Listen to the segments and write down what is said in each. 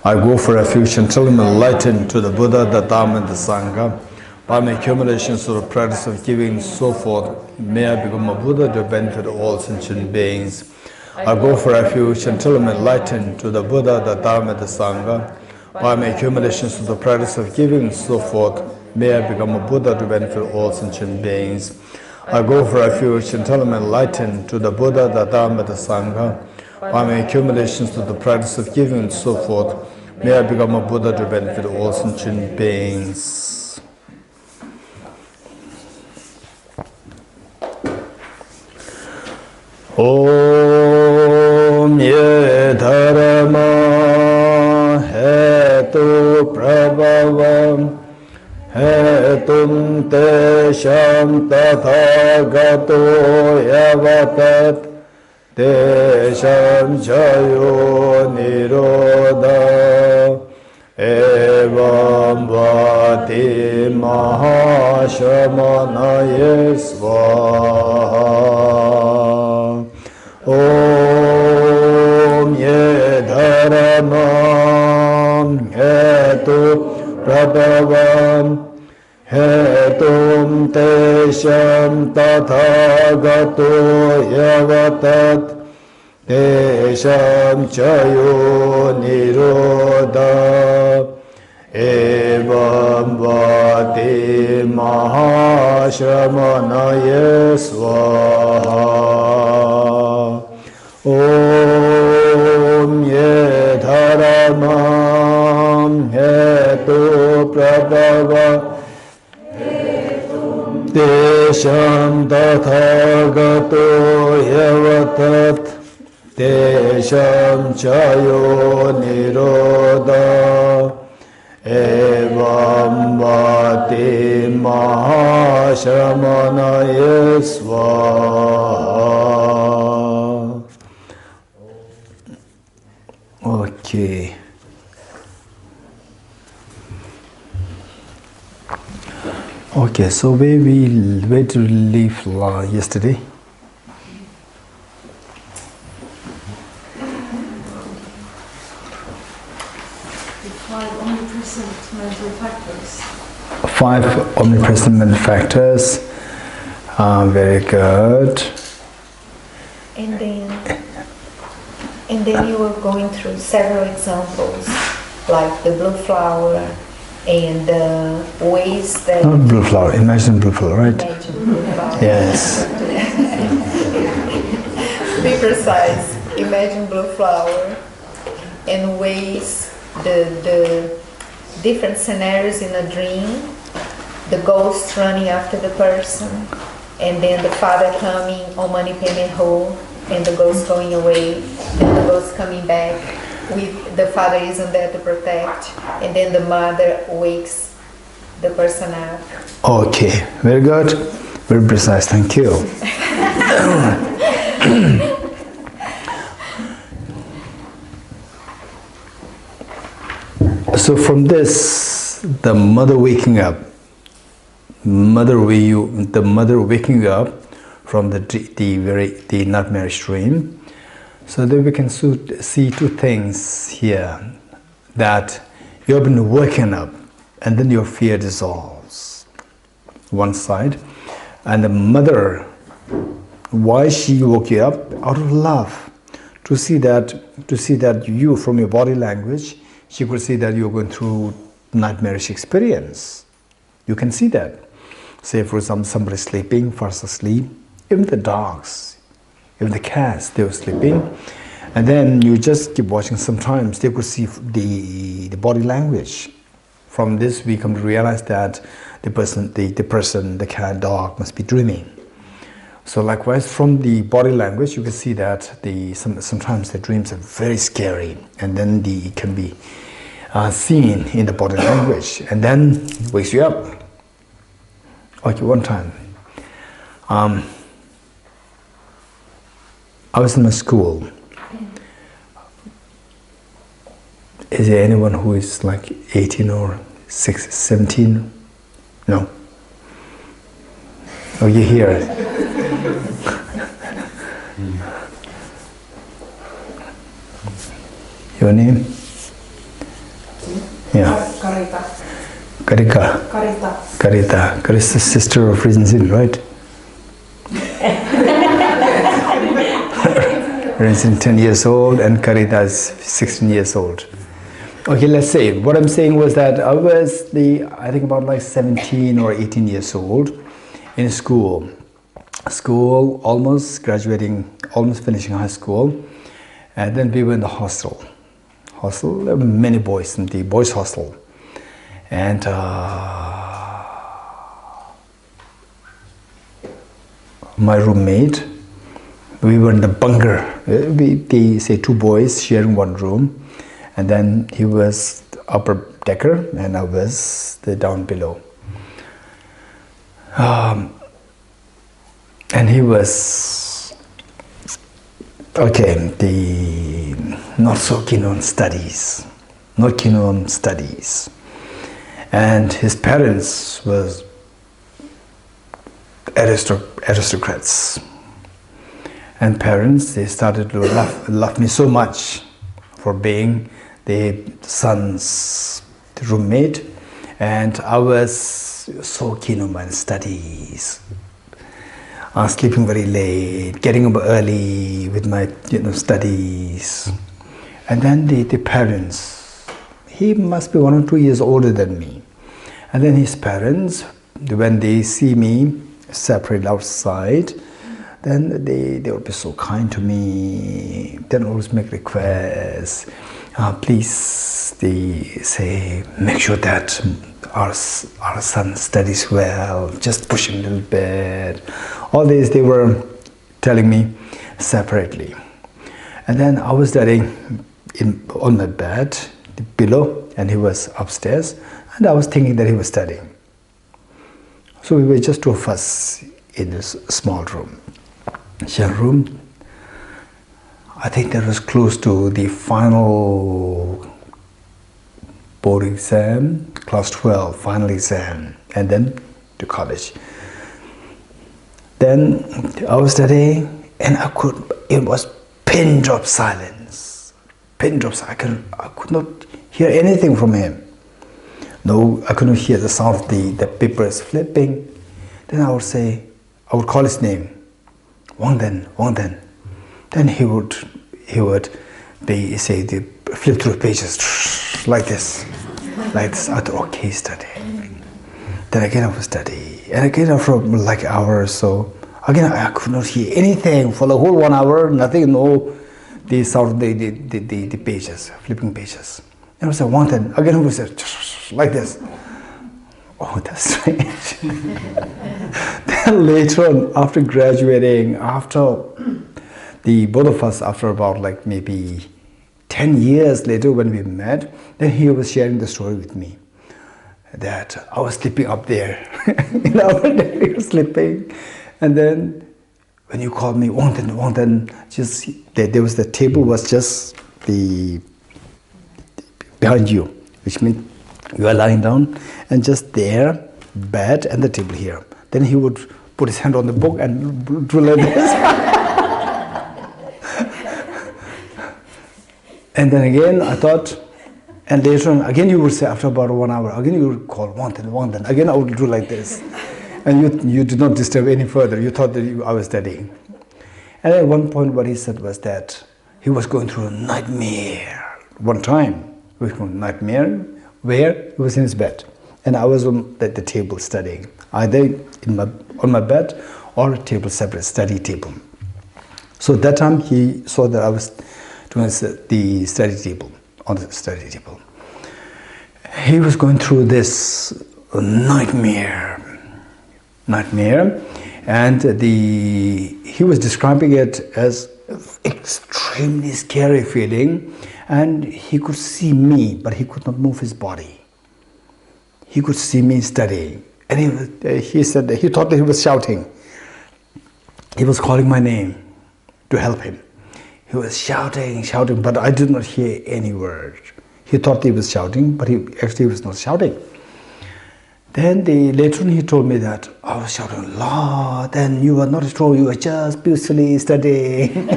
I go for refuge until I'm enlightened to the Buddha, the Dhamma, and the Sangha. By my accumulations of the practice of giving and so forth, may I become a Buddha to benefit all sentient beings. I go for refuge until I'm enlightened to the Buddha, the Dhamma, and the Sangha. By my accumulations of the practice of giving and so forth, may I become a Buddha to benefit all sentient beings. I go for refuge until I'm enlightened to the Buddha, the Dhamma, and the Sangha. By my accumulations of the practice of giving and so forth, may I become a Buddha to benefit all sentient beings. Om ye dharma hetu prabhavam hetum tesham tathagato yavatat Tesham chayo nirodha evam vati mahashamanaye svaha. Om ye dharamam hetu prabhavam hetum tesham tathagato yavatat tesham chayo nirodha evam vati mahashramanaye svaha. Om ye dharamam hetu prabhava Tesham tathagato yavatat Tesham chayo nirodha evam vati mahashamanaye svaha. Okay. Okay, so where did we leave yesterday? Five omnipresent mental factors. Five omnipresent mental factors. Very good. And then you were going through several examples, like the blue flower and the ways that... Not blue flower, imagine blue flower, right? Imagine blue flower. Yes. Be precise. Imagine blue flower and ways, the different scenarios in a dream, the ghost running after the person, and then the father coming on Mani Padme Hum, and the ghost going away, and the ghost coming back with the father isn't there to protect, and then the mother wakes the person up. Okay, very good. Very precise, thank you. So from this, the mother waking up, the mother waking up from the nightmare dream. So then we can see two things here, that you have been waking up and then your fear dissolves, one side, and the mother, why she woke you up? Out of love, to see that you, from your body language, she could see that you're going through nightmarish experience. You can see that. Say for example, somebody sleeping, fast asleep, even the dogs, even the cats, they were sleeping, and then you just keep watching. Sometimes they could see the body language. From this, we come to realize that the person, the cat, dog must be dreaming. So likewise, from the body language, you can see that sometimes the dreams are very scary, and then it can be seen in the body language, and then it wakes you up. Okay, one time, I was in my school. Is there anyone who is like 18 or 17? No. Oh, you hear it. Your name? Yeah. Karita. Karika. Karita. Karita. Karita's sister of Rinzin, right? Rinzin 10 years old and Karita is 16 years old. Okay, let's say, what I'm saying was that I was I think about like 17 or 18 years old in school. School, almost graduating, almost finishing high school. And then we were in the hostel. There were many boys in the boys' hostel. And my roommate, we were in the bunker. They say two boys sharing one room. And then he was upper decker and I was the down below. And he was, okay, not so keen on studies. And his parents was aristocrats. And parents, they started to love me so much for being the son's roommate, and I was so keen on my studies. Sleeping very late, getting up early with my studies. And then the parents, he must be 1 or 2 years older than me. And then his parents, when they see me separate outside, then they will be so kind to me. Then always make requests. Please, they say, make sure that our son studies well. Just push him a little bit. All this they were telling me separately. And then I was studying on my bed below, and he was upstairs, and I was thinking that he was studying. So we were just two of us in this small room. Share room. I think that was close to the final board exam, class 12, final exam, and then to college. Then I was studying, and it was pin drop silence. Pin drops. I could not hear anything from him. No, I couldn't hear the sound of the papers flipping. Then I would call his name. Wang Den. Then he would say, flip through pages like this. I thought, okay, study. Then again I would study. And again after like an hour or so, again I could not hear anything for the whole 1 hour, nothing, no, the sound of the pages, flipping pages. And I was like, Wang Den. Again he would say, like this. Oh, that's strange. Then later on, after graduating, both of us, after about like maybe 10 years later when we met, then he was sharing the story with me that I was sleeping up there. In our day, we were sleeping. And then when you called me, Wang Den, just, there was the table was just behind you, which means you are lying down, and just there, bed and the table here. Then he would put his hand on the book and do like this. And then again, I thought, and later on, again you would say, after about 1 hour, again you would call, Wang Den. Again I would do like this. And you did not disturb any further. You thought that I was studying. And at one point what he said was that he was going through a nightmare. One time, he was going through a nightmare where he was in his bed. And I was on the table studying, either on my bed or a table separate, study table. So at that time he saw that I was doing the study table, on the study table. He was going through this nightmare, and he was describing it as extremely scary feeling, and he could see me, but he could not move his body. He could see me studying, and he said that he thought that he was shouting. He was calling my name to help him. He was shouting, but I did not hear any word. He thought he was shouting, but he actually was not shouting. Then later on he told me that I was shouting a lot, and you were not at all, you were just peacefully studying.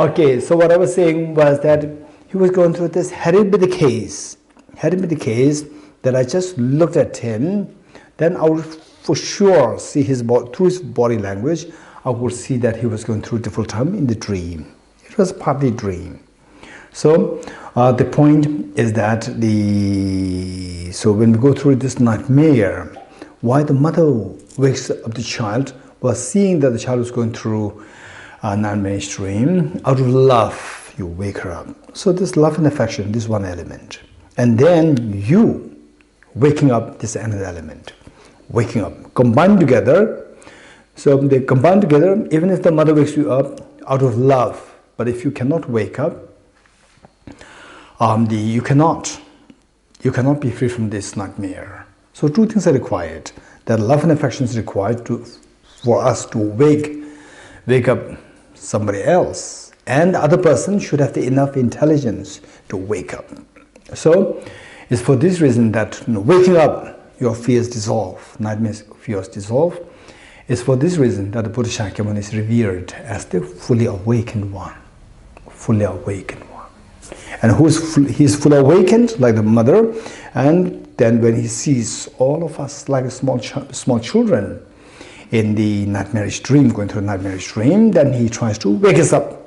Okay, so what I was saying was that he was going through this. Had it been the case that I just looked at him, then I would for sure see through his body language, I would see that he was going through a difficult time in the dream. It was partly dream. So the point is that so when we go through this nightmare, why the mother wakes up the child was seeing that the child was going through a nightmare dream. Out of love, you wake her up. So this love and affection, this one element. And then you waking up, this another element. Waking up, combined together. So they combine together, even if the mother wakes you up out of love. But if you cannot wake up, you cannot be free from this nightmare. So two things are required. That love and affection is required for us to wake up somebody else. And the other person should have enough intelligence to wake up. So it's for this reason that waking up, your fears dissolve, nightmares, fears dissolve. It's for this reason that the Bodhicitta is revered as the fully awakened one. Fully awakened one. And he's fully awakened like the mother, and then when he sees all of us like small children in the nightmarish dream, going through a nightmarish dream, then he tries to wake us up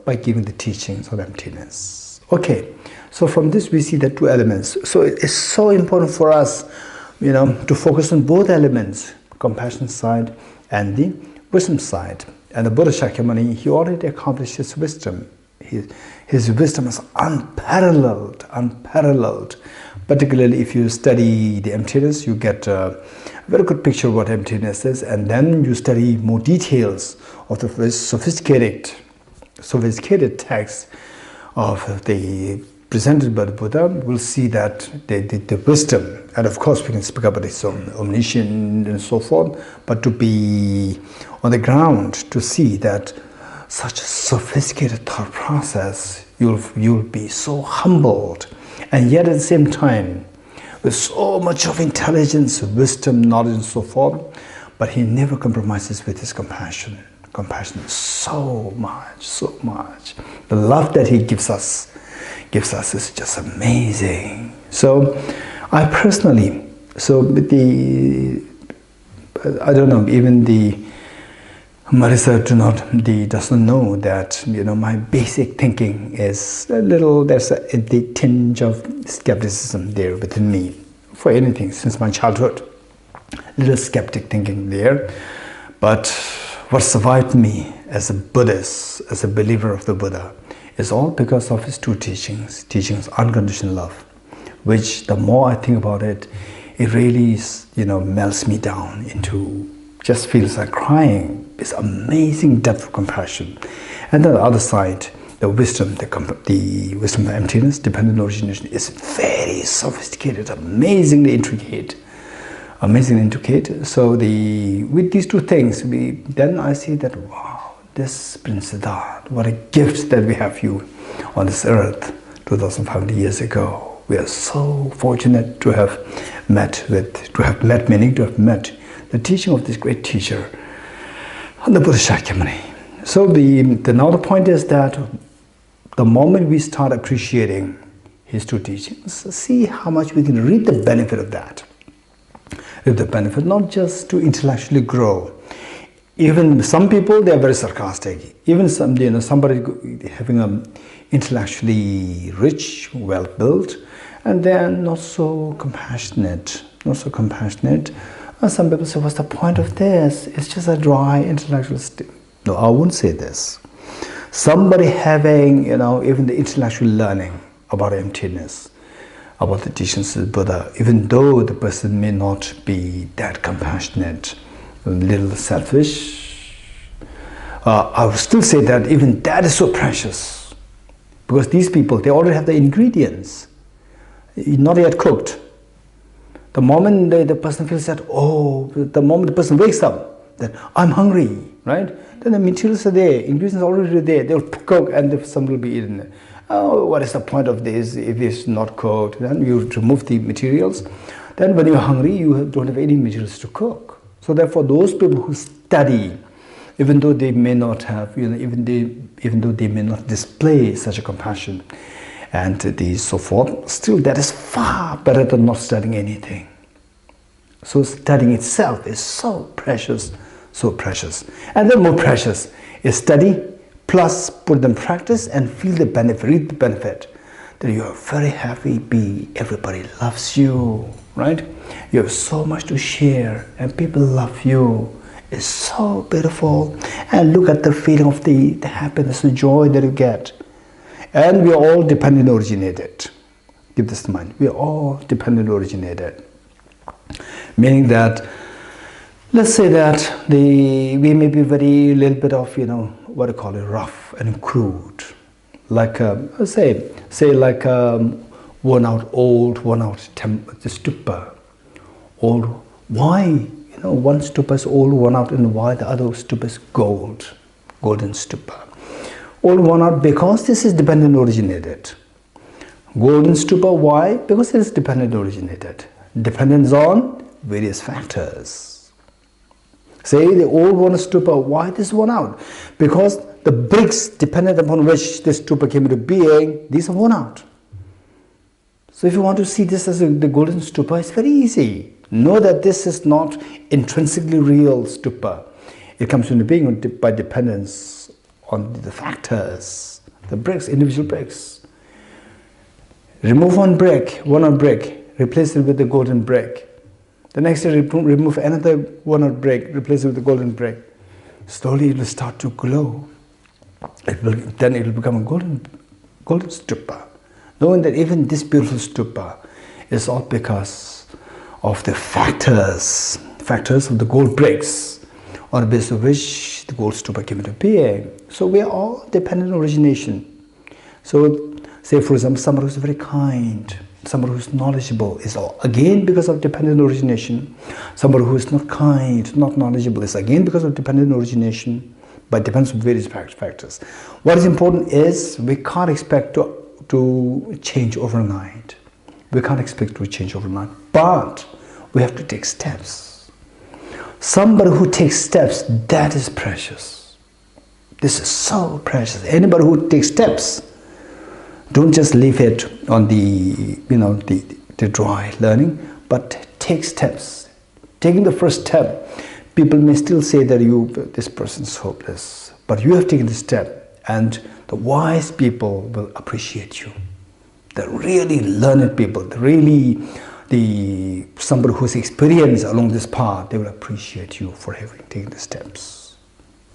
by giving the teachings of emptiness. Okay, so from this we see the two elements. So it's so important for us, to focus on both elements, compassion side and the wisdom side. And the Buddha Shakyamuni, he already accomplished his wisdom. His wisdom is unparalleled. Particularly if you study the emptiness, you get a very good picture of what emptiness is, and then you study more details of the sophisticated text of the presented by the Buddha. We'll see that the wisdom, and of course we can speak about its own omniscience and so forth, but to be on the ground to see that such a sophisticated thought process, you'll be so humbled, and yet at the same time with so much of intelligence, wisdom, knowledge and so forth, but he never compromises with his compassion. Compassion is so much. The love that he gives us is just amazing. So I personally, I don't know, even the Marisa doesn't know that, my basic thinking is there's a tinge of skepticism there within me for anything since my childhood. Little skeptic thinking there. But what survived me as a Buddhist, as a believer of the Buddha, is all because of his two teachings unconditional love, which the more I think about it, it really melts me down into, just feels like crying. This amazing depth of compassion. And on the other side, the wisdom, the wisdom of emptiness, dependent origination, is very sophisticated, amazingly intricate. So with these two things, then I see that, wow, this Prince Siddhartha, what a gift that we have you on this earth 2,500 years ago. We are so fortunate to have met the teaching of this great teacher, the Buddha Shakyamuni. So now the point is that the moment we start appreciating his two teachings, see how much we can reap the benefit of that. Reap the benefit, not just to intellectually grow. Even some people, they are very sarcastic. Even somebody having an intellectually rich, well built, and they are not so compassionate. And some people say, what's the point of this? It's just a dry intellectual No, I won't say this. Somebody having, even the intellectual learning about emptiness, about the teachings of the Buddha, even though the person may not be that compassionate, a little selfish, I would still say that even that is so precious. Because these people, they already have the ingredients, not yet cooked. The moment the person feels that, the moment the person wakes up, that I'm hungry, right? Then the materials are there, ingredients are already there, they'll cook and some will be eaten. Oh, what is the point of this if it's not cooked? Then you remove the materials. Then when you're hungry, you don't have any materials to cook. So therefore, those people who study even though they may not have, even though they may not display such a compassion and so forth, still that is far better than not studying anything. So studying itself is so precious, so precious. And then more precious is study plus put them in practice and feel the benefit, reap the benefit. That you are very happy, everybody loves you, right? You have so much to share and people love you. It's so beautiful. And look at the feeling of the happiness, the joy that you get. And we are all dependent originated. Keep this in mind. We are all dependent originated. Meaning that, let's say that we may be very little bit of, what do you call it, rough and crude. Like, say like worn out stupa. Old, why? One stupa is old, worn out, and why the other stupa is golden stupa. Old, worn out because this is dependent originated. Golden stupa, why? Because it is dependent originated. Dependence on various factors. Say the old one stupa, why this worn out? Because the bricks dependent upon which this stupa came into being, these are worn out. So if you want to see this as the golden stupa, it's very easy. Know that this is not intrinsically real stupa. It comes into being by dependence on the factors, the bricks, individual bricks. Remove one brick, replace it with the golden brick. The next day, remove another one brick, replace it with the golden brick. Slowly it will start to glow. Then it will become a golden stupa. Knowing that even this beautiful stupa is all because of the factors of the gold bricks, on the basis of which the gold stupa came into being. So we are all dependent on origination. So, say for example, someone who is very kind, someone who is knowledgeable is all, again because of dependent origination. Somebody who is not kind, not knowledgeable is again because of dependent origination, but depends on various factors. What is important is we can't expect to change overnight. We can't expect to change overnight, but we have to take steps. Somebody who takes steps, that is precious. This is so precious. Anybody who takes steps, don't just leave it on the dry learning, but take steps. Taking the first step, people may still say that this person is hopeless, but you have taken the step, and the wise people will appreciate you. The really learned people, somebody who's experienced along this path, they will appreciate you for having taken the steps.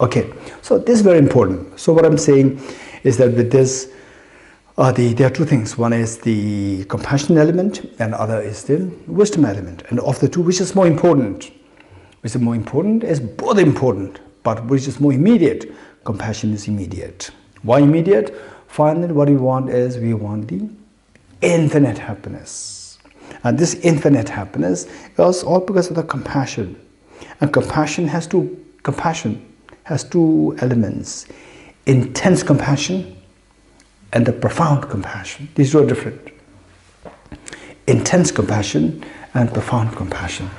Okay, so this is very important. So what I'm saying is that with this, there are two things. One is the compassion element, and other is the wisdom element. And of the two, which is more important? Which is more important is both important, but which is more immediate? Compassion is immediate. Why immediate? Finally, what we want is we want the infinite happiness. And this infinite happiness is all because of the compassion. And compassion has two elements: intense compassion and the profound compassion. These two are different. Intense compassion and profound compassion.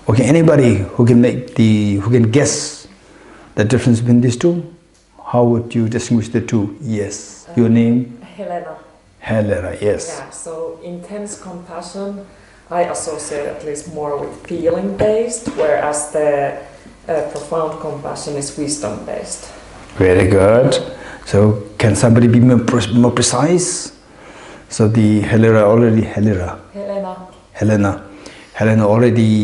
Okay, anybody who can guess the difference between these two? How would you distinguish the two? Yes. Your name? Helena. Helena, yes. Yeah, so intense compassion I associate at least more with feeling-based, whereas the profound compassion is wisdom-based. Very good. So can somebody be more precise? So the Helena already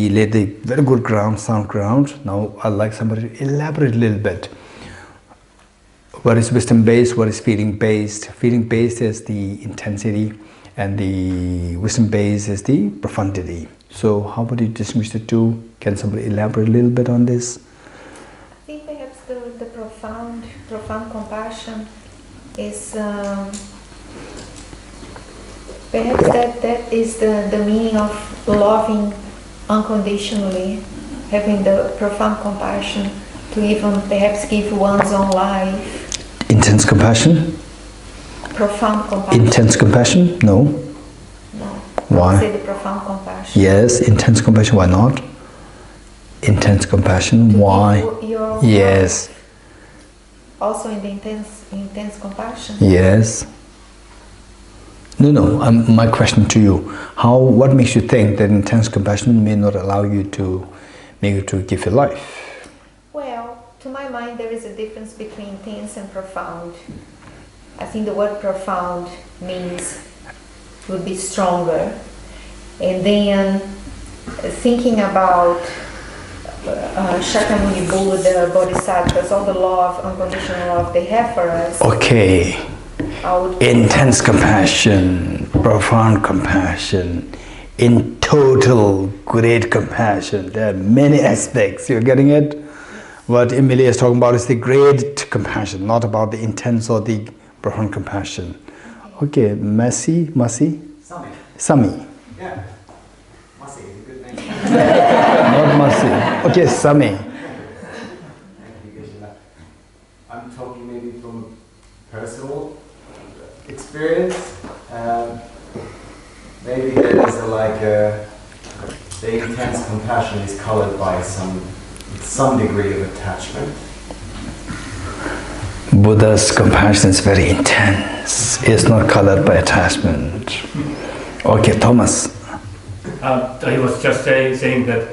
laid the very good sound ground. Now I'd like somebody to elaborate a little bit. What is wisdom-based? What is feeling-based? Feeling-based is the intensity, and the wisdom-based is the profundity. So how would you distinguish the two? Can somebody elaborate a little bit on this? I think perhaps the profound compassion is perhaps that is the meaning of loving unconditionally, having the profound compassion to even perhaps give one's own life. Intense compassion? Profound compassion. Intense compassion? No. No. Why? Say the profound compassion. Yes, intense compassion. Why not? Intense compassion. To Why? give your Yes. also in the intense compassion. Yes. No. My question to you: what makes you think that intense compassion may not allow you to, maybe to give your life? Well, to my mind, there is a difference between intense and profound. I think the word profound means would be stronger, and then thinking about Shakyamuni Buddha, Bodhisattvas, all the love, unconditional love they have for us. Okay. Intense compassion, profound compassion, in total great compassion. There are many aspects. You're getting it? What Emilia is talking about is the great compassion, not about the intense or the profound compassion. Okay, Masi? Sami. Yeah. Masi is a good name. Not Masi. Okay, Sami. Thank you, Geshe. I'm talking maybe from personal experience. Maybe there is the intense compassion is colored by some degree of attachment. Buddha's compassion is very intense. It's not colored by attachment. Okay, Thomas. I was just saying that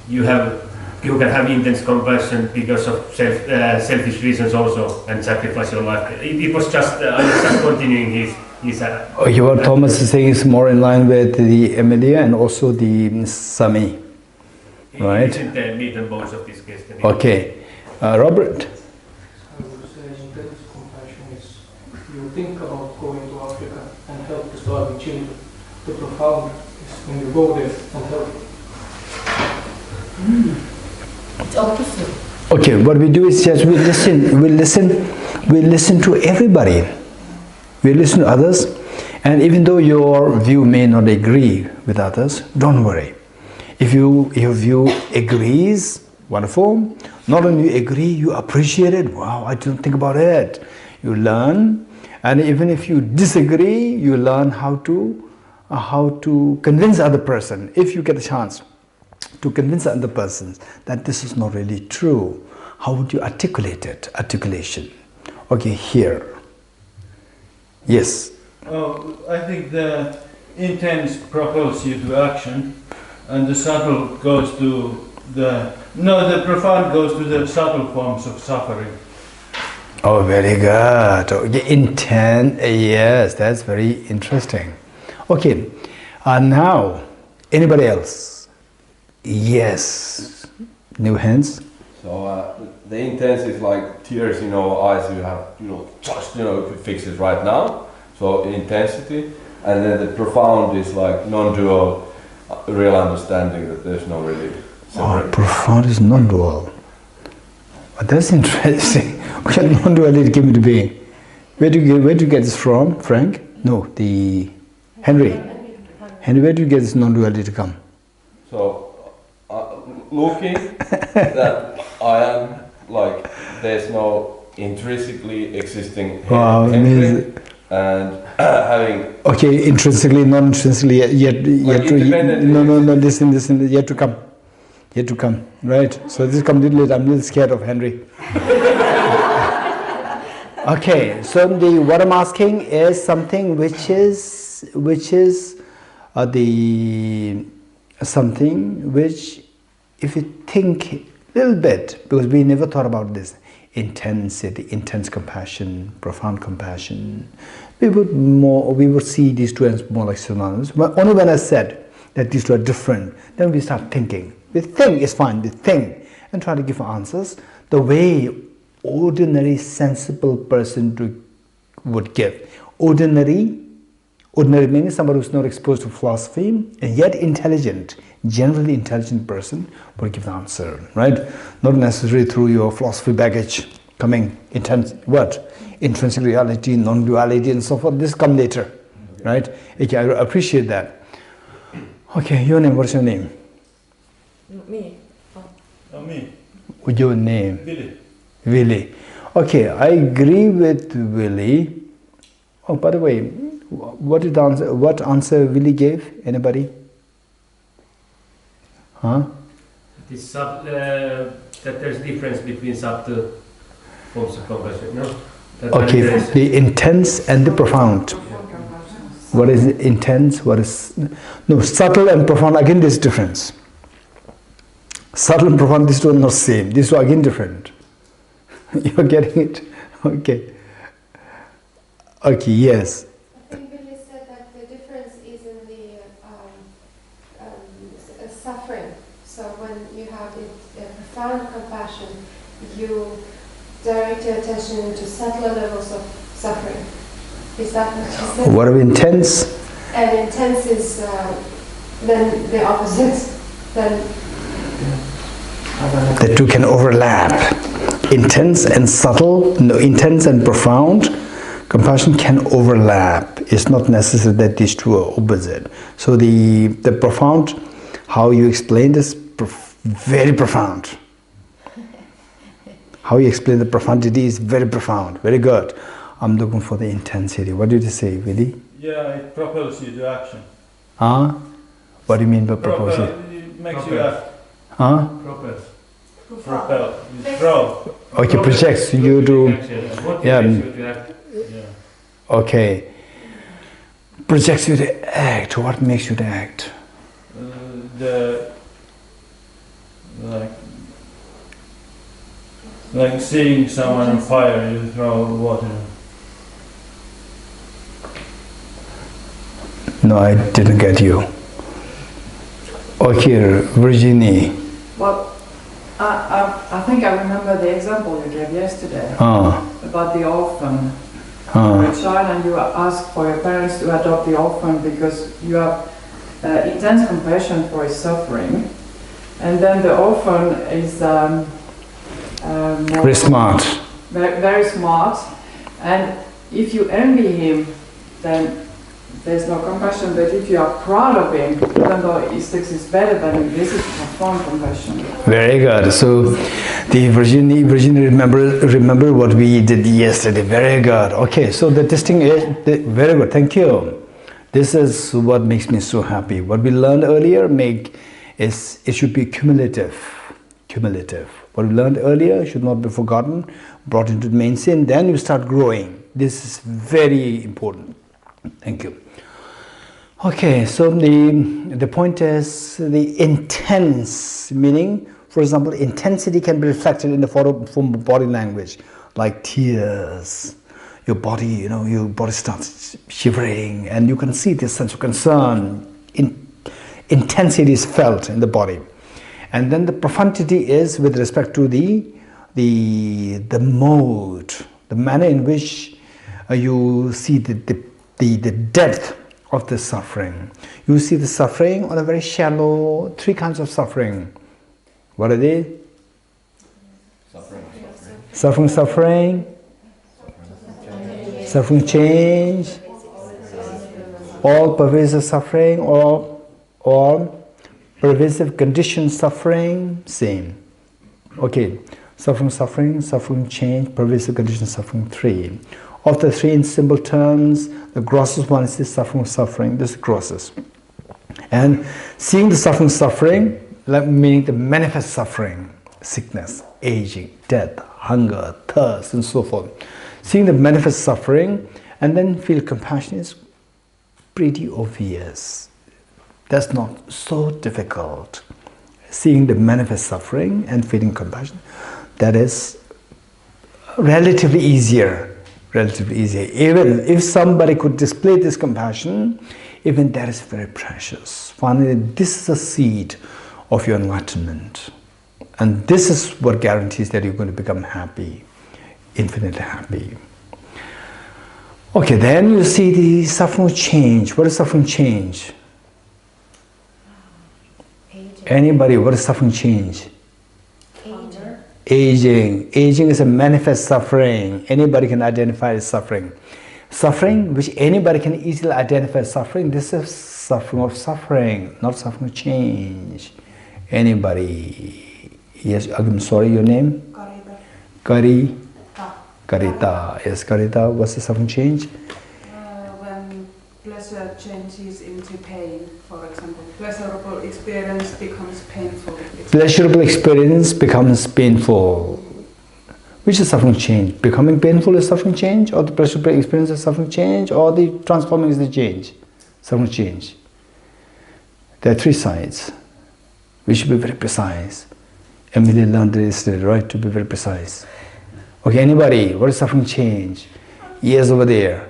you can have intense compassion because of selfish reasons also, and sacrifice your life. It was just I was just continuing his. Okay, what Thomas is saying is more in line with the Emilia and also the Sami, right? It's in the meat and bones of this case. Okay, Robert. I would say intense compassion is you think about going to Africa and help the starving children. The profound is when you go there and help. It's opposite. Okay, what we do is just we listen to everybody. We listen to others, and even though your view may not agree with others, don't worry. If your view agrees, wonderful. Not only you agree, you appreciate it. Wow, I didn't think about it. You learn, and even if you disagree, you learn how to convince other person. If you get a chance to convince other persons that this is not really true, how would you articulate it? Articulation. Okay, here. Yes. Oh, I think the intense propels you to action, and the subtle goes to the profound goes to the subtle forms of suffering. Oh, very good. Okay, intense. Yes, that's very interesting. Okay, now anybody else? Yes. New hands. So the intense is like tears in our eyes. You have, just, to fix it right now. So intensity, and then the profound is like non-dual, real understanding that there's no really separate. Oh, profound is non-dual. But that's interesting. What non-duality came into being? Where do you get this from, Frank? No, the Henry. Henry, where do you get this non-duality to come? So looking that I am like there's no intrinsically existing Henry, and having intrinsically, non-intrinsically, yet no, listen, yet to come, right? So this is completely late. I'm a little scared of Henry. Okay, so what I'm asking is something which is something which, if you think a little bit, because we never thought about this, intensity, intense compassion, profound compassion, we would see these two as more like synonyms. But only when I said that these two are different, then we start thinking. We think is fine, we think, and try to give answers the way ordinary sensible person would give. Ordinary meaning somebody who's not exposed to philosophy and yet intelligent, generally intelligent person would give the answer, right? Not necessarily through your philosophy baggage coming intrinsic reality, non-duality and so forth. This come later, right? Okay, I appreciate that. Okay, your name, what's your name? Me. Me. Your name? Willie. Okay, I agree with Willie. Oh, by the way, what answer Willie gave? Anybody? Huh? That there's difference between subtle forms of compassion, no? Okay, the intense and the profound. What is intense? What is no subtle and profound? Again, there's difference. Subtle and profound, these two are not same. These two are again different. You're getting it? Okay. Okay. Yes. I think Billy said that the difference is in the suffering. So when you have the profound compassion, you direct your attention to subtler levels of suffering. Is that what you said? What are intense? And intense is then the opposite. Then The two can overlap. Intense and subtle, no, intense and profound compassion can overlap. It's not necessary that these two are opposite. So the profound, how you explain this, very profound. How you explain the profundity is very profound, very good. I'm looking for the intensity. What did you say, Vidi? Yeah, it propels you to action. Huh? What do you mean by propels you? It makes you act. Huh? Propels. Propel. You throw. Okay, projects you to, yeah. Okay. Projects you to act. What makes you to act? Like seeing someone on fire, you throw water. No, I didn't get you. Okay, Virginie. Well, I think I remember the example you gave yesterday about the orphan. A child, and you ask for your parents to adopt the orphan because you have intense compassion for his suffering, and then the orphan is Very smart. very smart, and if you envy him, then there's no compassion. But if you are proud of him, even though his sex is better than you, this is profound compassion. Very good. So, the Virginie, remember what we did yesterday. Very good. Okay, so the testing is very good. Thank you. This is what makes me so happy. What we learned earlier is it should be cumulative. Cumulative. What we learned earlier should not be forgotten, brought into the mainstream. Then you start growing. This is very important. Thank you. Okay, so the point is the intense, meaning, for example, intensity can be reflected in the form of body language, like tears. Your body, your body starts shivering, and you can see this sense of concern. Intensity is felt in the body, and then the profundity is with respect to the mode, the manner in which you see the depth of the suffering. You see the suffering on a very shallow, three kinds of suffering. What are they? Suffering, change, all pervasive suffering, or pervasive conditioned suffering, same. Okay, suffering, change, pervasive conditioned suffering, three. Of the three in simple terms, the grossest one is the suffering, this is grossest. And seeing the suffering, meaning the manifest suffering, sickness, aging, death, hunger, thirst, and so forth. Seeing the manifest suffering and then feel compassion is pretty obvious. That's not so difficult. Seeing the manifest suffering and feeling compassion, that is relatively easier. Even if somebody could display this compassion, even that is very precious. Finally, this is a seed of your enlightenment. And this is what guarantees that you're going to become happy, infinitely happy. Okay, then you see the suffering change. What is suffering change? Anybody, what is suffering change? Aging. Aging is a manifest suffering. Anybody can identify as suffering. Suffering, which anybody can easily identify as suffering, this is suffering of suffering, not suffering of change. Anybody? Yes, I'm sorry, your name? Karita. Yes, Karita. What's the suffering change? When pleasure pleasure changes into pain, for example. Pleasurable experience becomes painful. Pleasurable experience becomes painful. Which is suffering change? Becoming painful is suffering change, or the pleasurable experience is suffering change, or the transforming is the change? Suffering change. There are three sides. We should be very precise. Emily learned this, right, to be very precise. Okay, anybody, what is suffering change? Yes, over there.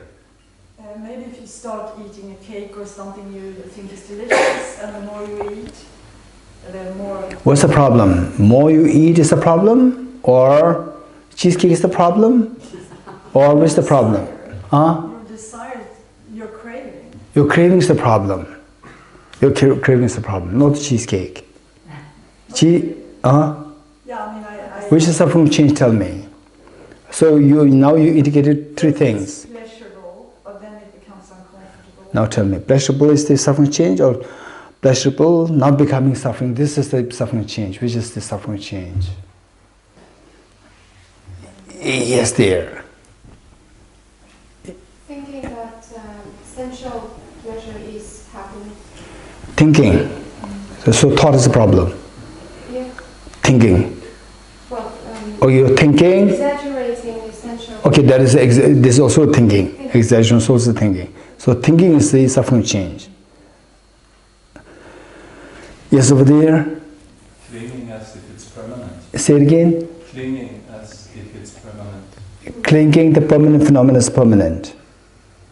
Maybe if you start eating a cake or something you think is delicious, and the more you eat, the more... What's the problem? More you eat is the problem? Or cheesecake is the problem? Or what's the problem? Huh? Your desire, your craving. Your craving is the problem. Your craving is the problem, not the cheesecake. Yeah, I mean, Which is suffering change, tell me. So now you indicated three things. It's pleasurable, but then it becomes uncomfortable. Now tell me, pleasurable is the suffering change, or pleasurable not becoming suffering? This is the suffering change. Which is the suffering change? Yes, dear. Thinking that sensual pleasure is happiness. Thinking. So thought is the problem. Yeah. Thinking. Well, You're thinking. exaggerating essential. Okay, this is also thinking. Exaggeration is also thinking. So thinking is the suffering change. Yes, over there. Clinging as if it's permanent. Say it again. Clinging as if it's permanent. Clinging, the permanent phenomenon is permanent.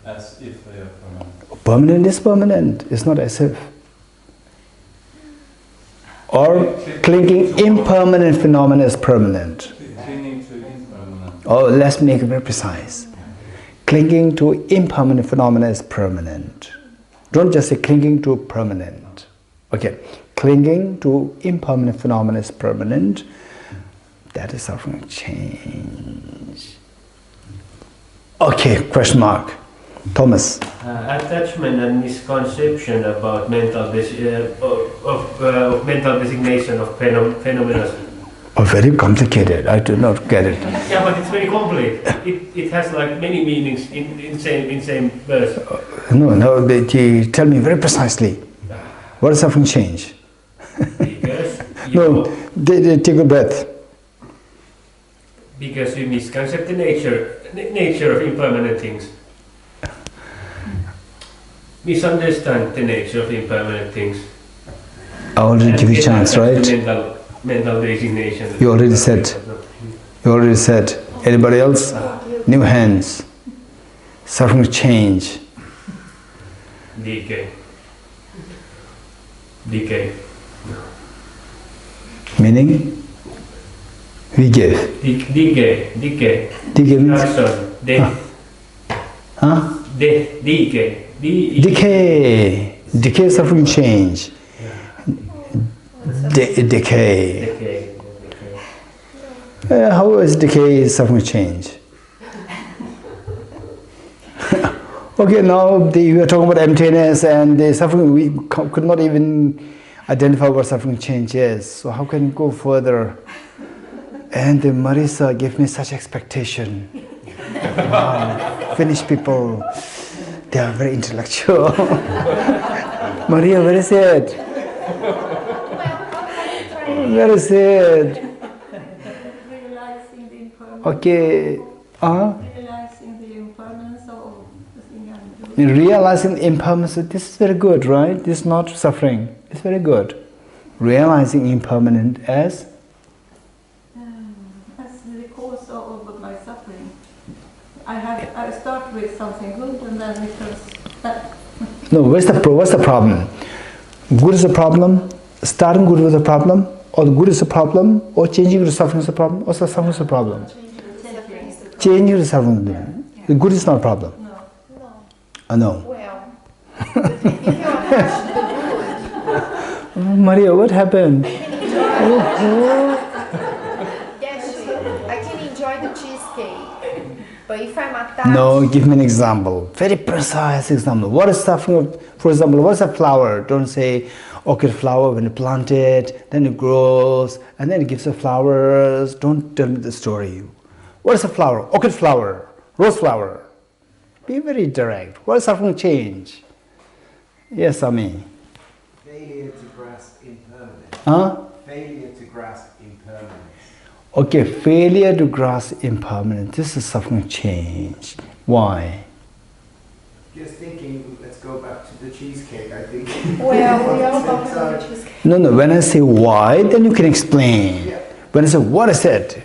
As if they are permanent. Permanent is permanent. It's not as if. Or clinging, impermanent phenomena is permanent. Clinging to impermanent. Oh, let's make it very precise. Clinging to impermanent phenomena is permanent. Don't just say clinging to permanent. Okay, clinging to impermanent phenomena is permanent. That is suffering change. Okay, question mark. Thomas. Attachment and misconception about mental mental designation of phenomena. Oh, very complicated. I do not get it. Yeah, but it's very complete. It has like many meanings in same verse. No, they tell me very precisely. What is suffering change? Because they take a breath. Because you misconcept the nature of impermanent things. Misunderstand the nature of impermanent things. I already give you a chance, right? Mental designation. You already said. Anybody else? New hands. Suffering change. Decay. Meaning? We give. Decay. Decay means? Death. Huh? Decay. Decay is suffering change. Decay. How is decay suffering change? Okay, now we are talking about emptiness and the suffering. We could not even identify what suffering change is. So how can we go further? And Marisa gave me such expectation. Wow, Finnish people, they are very intellectual. Maria, where is it? Where is it? Realizing the impermanence. Okay. Realizing the impermanence of the thing I'm doing. Realizing the impermanence, this is very good, right? This is not suffering. It's very good. Realizing impermanent as the cause of my suffering. I start with something good and then it turns bad. no. What's the problem? Good is a problem. Starting good with a problem, or the good is a problem, or changing to suffering is a problem, or suffering is a problem. Changing to suffering. The good is not a problem. No. No. Well, if you're attached to the good, Maria, what happened? Geshe, I can enjoy the cheesecake, but if I'm attached... No, give me an example. Very precise example. What is suffering? For example, what's a flower? Don't say orchid flower, when you plant it, then it grows, and then it gives the flowers. Don't tell me the story. What is a flower? Orchid flower, rose flower. Be very direct. What is suffering change? Yes, Ami. Failure to grasp impermanence. Huh? Failure to grasp impermanence. Okay, failure to grasp impermanence. This is suffering change. Why? Just thinking, let's go back to the cheesecake, I think. Well, we all talk about cheesecake. No, no, when I say why, then you can explain. Yeah. When I say what I said,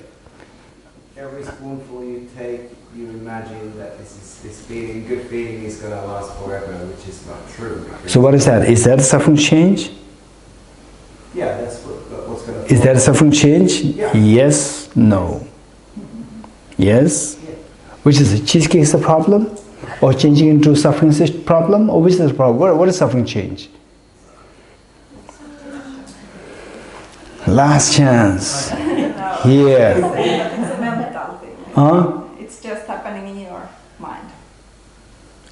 Every spoonful you take, you imagine that this feeling, good feeling is going to last forever, which is not true. so what is that? Is that suffering change? Yeah, that's what's going to... Is that suffering change? Yeah. Yes, no. Yes? Yeah. Which is the cheesecake is the problem? Or changing into suffering is the problem? Or which is the problem? What is suffering change? Last chance. Here. It's a mental thing. Huh? It's just happening in your mind.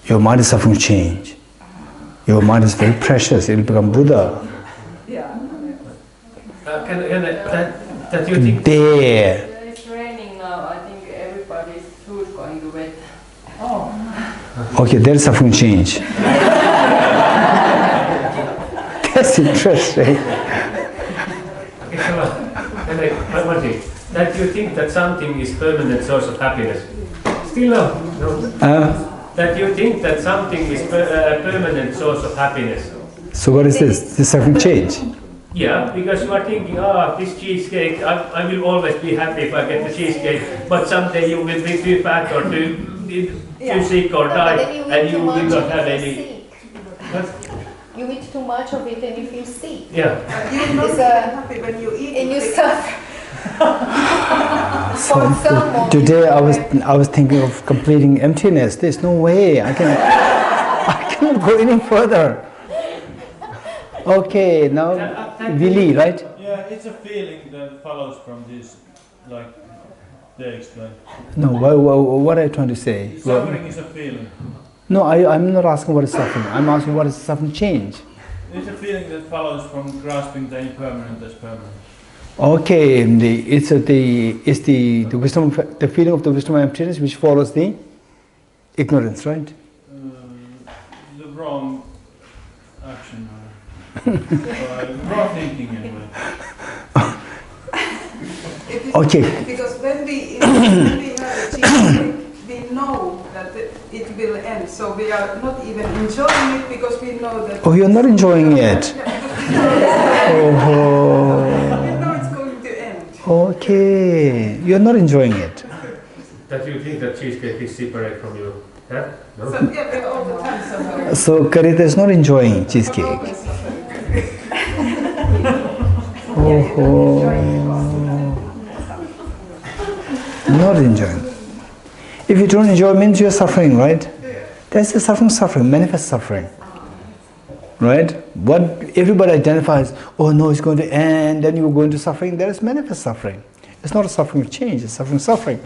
Your mind is suffering change. Your mind is very precious. It will become Buddha. Yeah. That you think... There. It's raining now. I think everybody's food going to wet. Okay, there is suffering change. That's interesting. One thing, that you think that something is permanent source of happiness. Still no. That you think that something is permanent source of happiness. So what is this? This is suffering change. Yeah, because you are thinking, this cheesecake, I will always be happy if I get the cheesecake, but someday you will be too fat or too sick or die, and you will not have any... You eat too much of it and you feel sick. Yeah. You will not be happy when you eat And you it. suffer. So today I was thinking of completing emptiness. There's no way I cannot go any further. Okay, now Willy, right? Yeah, it's a feeling that follows from this, like they explained. No, what are you trying to say? Suffering is a feeling. No, I'm not asking what is suffering. I'm asking what is suffering change. It's a feeling that follows from grasping the impermanent as permanent. Okay, it's the wisdom, the feeling of the wisdom of emptiness which follows the ignorance, right? The wrong action, wrong thinking anyway. Okay. Because when we have a cheesecake, we know that it will end. So we are not even enjoying it because we know that... Oh, you're not enjoying it? Oh. We know it's going to end. Okay, you're not enjoying it. That you think that cheesecake is separate from you. Huh? No? So yeah, we're all the time suffering. So Karita is not enjoying cheesecake. Not enjoying. If you don't enjoy, it means you're suffering, right? That's the suffering, manifest suffering. Right? What everybody identifies, oh no, it's going to end, then you go into suffering, that is manifest suffering. It's not a suffering of change, it's suffering.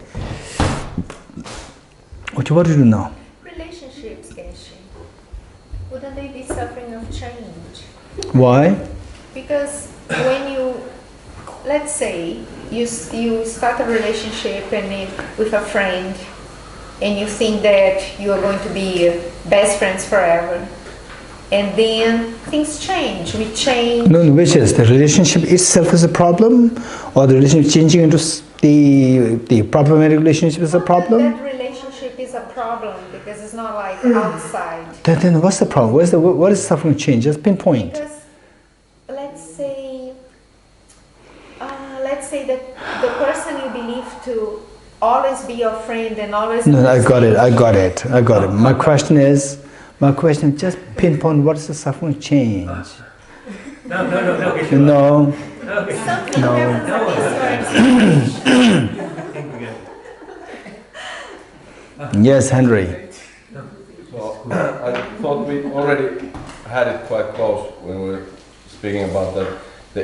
What do you do now? Relationships, Geshe. Wouldn't they be suffering of change? Why? Because when you, let's say, you start a relationship with a friend, and you think that you are going to be best friends forever, and then things change. We change. No, which is the relationship itself is a problem, or the relationship changing into the problematic relationship is a problem? That relationship is a problem because it's not like outside. Then what's the problem? What is suffering change? Just pinpoint. Because let's say that the person you believe to always be your friend and always... No, I got it. My question is just pinpoint what is the suffering change. No. Yes, Henry. So I thought we already had it quite close when we were speaking about the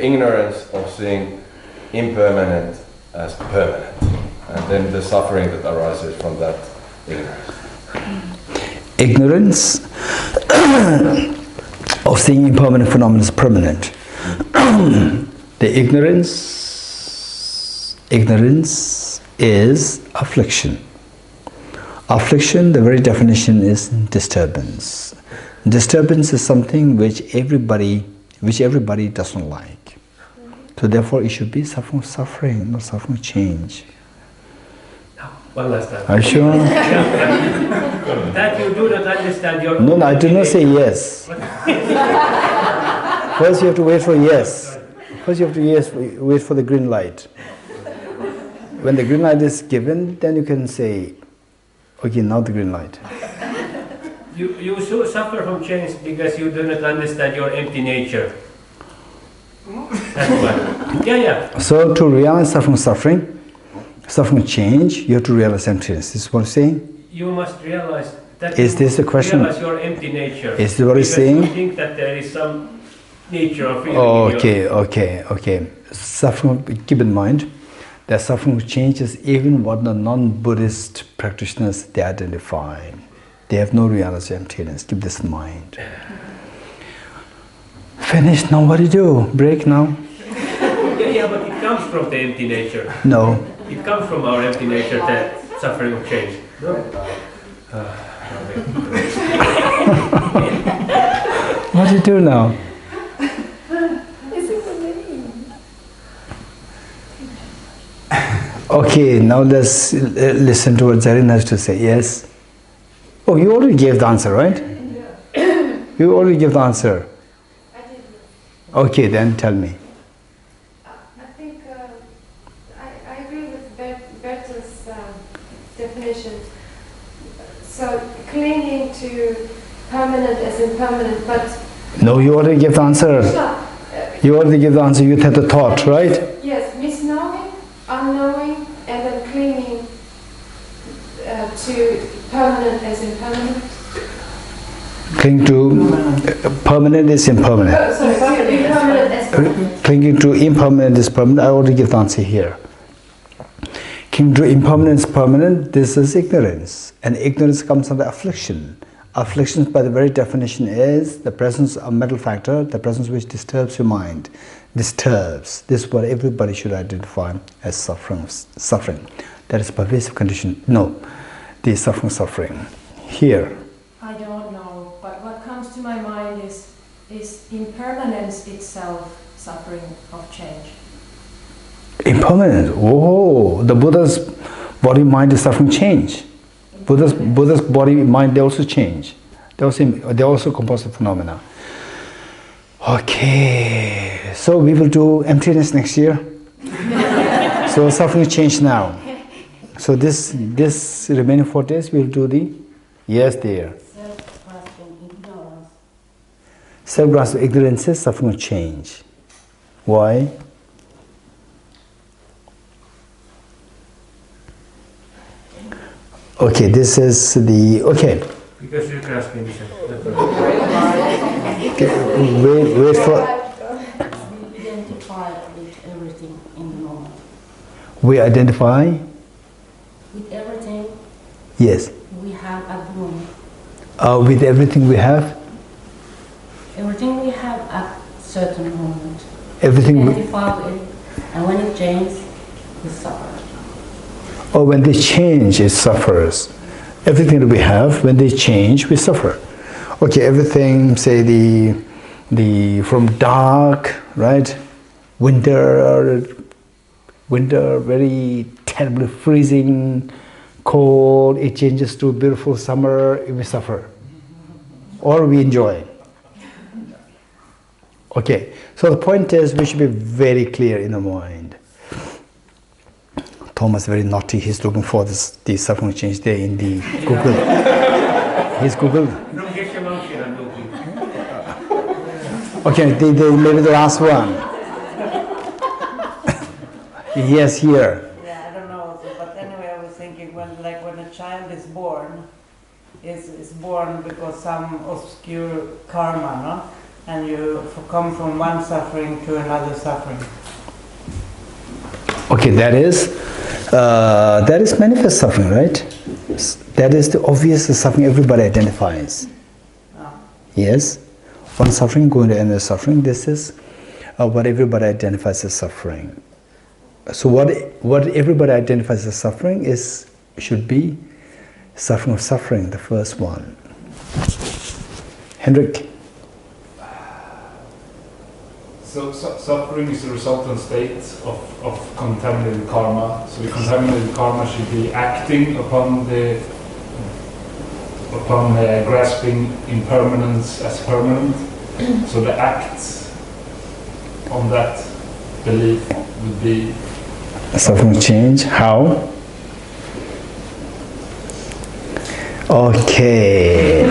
ignorance of seeing impermanent as permanent, and then the suffering that arises from that ignorance. Ignorance of seeing impermanent phenomena as permanent. The ignorance is affliction. Affliction, the very definition is disturbance. Disturbance is something which everybody doesn't like. So therefore it should be suffering, not suffering change. One last time. Are you sure? That you do not understand your... No, I do not say yes. First you have to wait for yes. First you have to wait for the green light. When the green light is given, then you can say, okay, now the green light. You suffer from change because you do not understand your empty nature. That's why. Yeah. So to realize suffering change, you have to realize emptiness. This is what I'm saying? You must realize that is this the question? Realize your empty nature. Is this what he's saying? You think that there is some nature of feeling. Okay. Suffering, keep in mind that suffering change is even what the non-Buddhist practitioners they identify. They have no reality of emptiness. Keep this in mind. Finished. Now what do you do? Break now? Yeah, but it comes from the empty nature. No. It comes from our empty nature, the suffering of change. No? What do you do now? Okay, now let's listen to what Zarin has to say. Yes? Oh, you already gave the answer, right? You already gave the answer. I did. Okay, then tell me. I think I agree with Bertel's definition. So clinging to permanent as impermanent, but... No, you already gave the answer. You already gave the answer. You had the thought, right? Yes, misknowing, unknowing, and then clinging to permanent as impermanent. Cling to permanent is impermanent. Impermanent as permanent. Clinging to impermanent is permanent. I already give the answer here. Clinging to impermanent is permanent. This is ignorance, and ignorance comes under affliction. Affliction, by the very definition, is the presence of mental factor, the presence which disturbs your mind. Disturbs. This is what everybody should identify as suffering. That is pervasive condition. No, the suffering. Here. I don't know, but what comes to my mind is impermanence itself suffering of change. Impermanence. Oh, the Buddha's body mind is suffering change. Buddha's body mind, they also change. They're also composite phenomena. Okay, so we will do emptiness next year. So suffering change now. So this remaining 4 days we'll do the yes there. Self-grasping ignorance is suffering change. Why? Okay, this is the Because you're grasping this. Wait for. We identify with everything in the moment. We identify. With everything. Yes. We have at the moment. With everything we have. Everything we have at certain moment. Everything we identify with, and when it changes, we suffer. Or when they change, it suffers. Everything that we have, when they change, we suffer. Okay, everything, say the from dark, right? Winter, very terribly freezing, cold. It changes to beautiful summer. We suffer, or we enjoy. Okay, so the point is, we should be very clear in our mind. Thomas is very naughty. He's looking for the suffering change there in the Google. He's Googled. Okay, maybe the last one. Yes, here. Yeah, I don't know, but anyway, I was thinking when a child is born, is born because some obscure karma, no? And you come from one suffering to another suffering. Okay, that is manifest suffering, right? That is the obvious suffering everybody identifies. Oh. Yes, one suffering going to another suffering. This is what everybody identifies as suffering. So what everybody identifies as suffering should be suffering of suffering, the first one. Henrik. So suffering is a resultant state of contaminated karma. So the contaminated karma should be acting upon grasping impermanence as permanent. So the act on that belief would be Suffering change. How? Okay.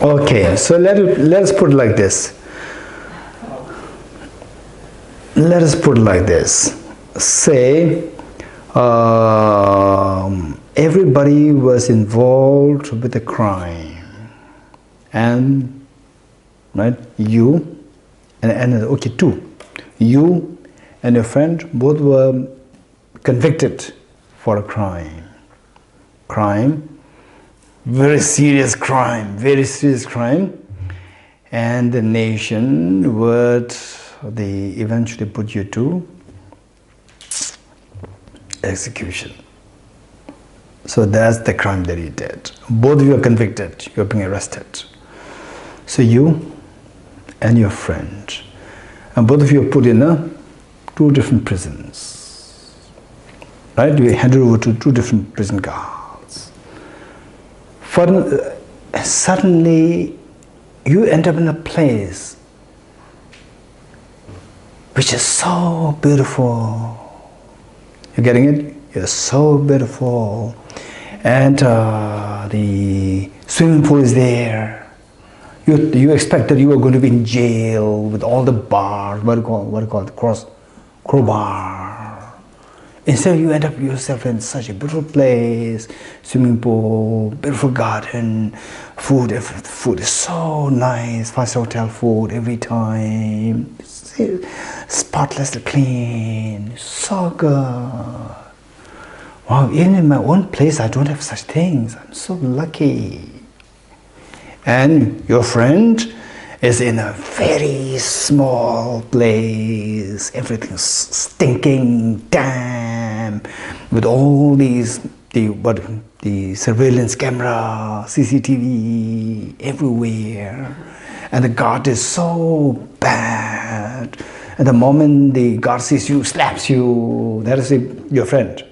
Okay. So let us put it like this. Let us put it like this. Say everybody was involved with a crime, and right, you and okay, two, you and your friend both were convicted for a crime. Very serious crime, and the nation would eventually put you to execution. So that's the crime that you did. Both of you are convicted, you're being arrested. So you and your friend, and both of you are put in two different prisons. Right? You handed over to two different prison guards. Suddenly you end up in a place which is so beautiful. You're getting it? You're so beautiful. And the swimming pool is there. You expect that you are going to be in jail with all the bars, what do you call it? Crowbar. Instead, you end up yourself in such a beautiful place, swimming pool, beautiful garden, food is so nice, 5-star hotel food every time. Spotlessly clean, so good. Wow, even in my own place, I don't have such things. I'm so lucky. And your friend is in a very small place. Everything's stinking, damn, with all these the surveillance camera, CCTV everywhere. And the guard is so bad. And the moment the guard sees you, slaps you, that is your friend.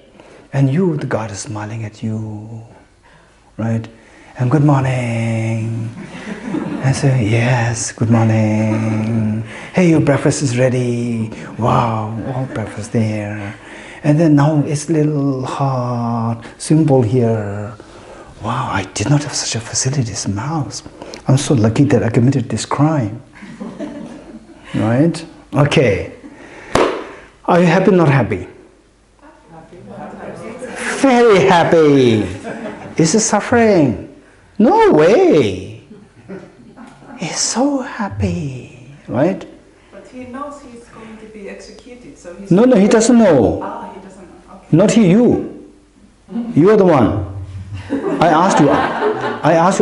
And the guard is smiling at you, right? And good morning. And say, yes, good morning. Hey, your breakfast is ready. Wow, all breakfast there. And then now it's a little hot, simple here. Wow, I did not have such a facility in my house. I'm so lucky that I committed this crime. Right? Okay. Are you happy or not happy? Very happy. Is it suffering? No way. He's so happy. Right? But he knows he's going to be executed, so he's... No, he doesn't know. Ah, he doesn't know. Okay. Not you. You are the one. I asked you,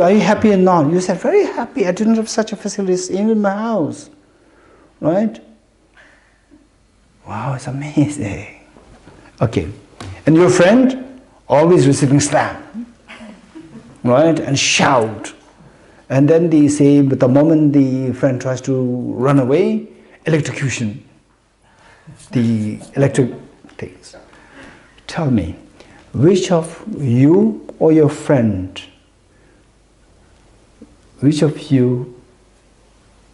are you happy or not? You said, very happy. I didn't have such a facility in my house. Right? Wow, it's amazing. Okay. And your friend, always receiving slap. Right? And shout. And then they say, but the moment the friend tries to run away, electrocution. The electric things. Tell me, which of you or your friend, which of you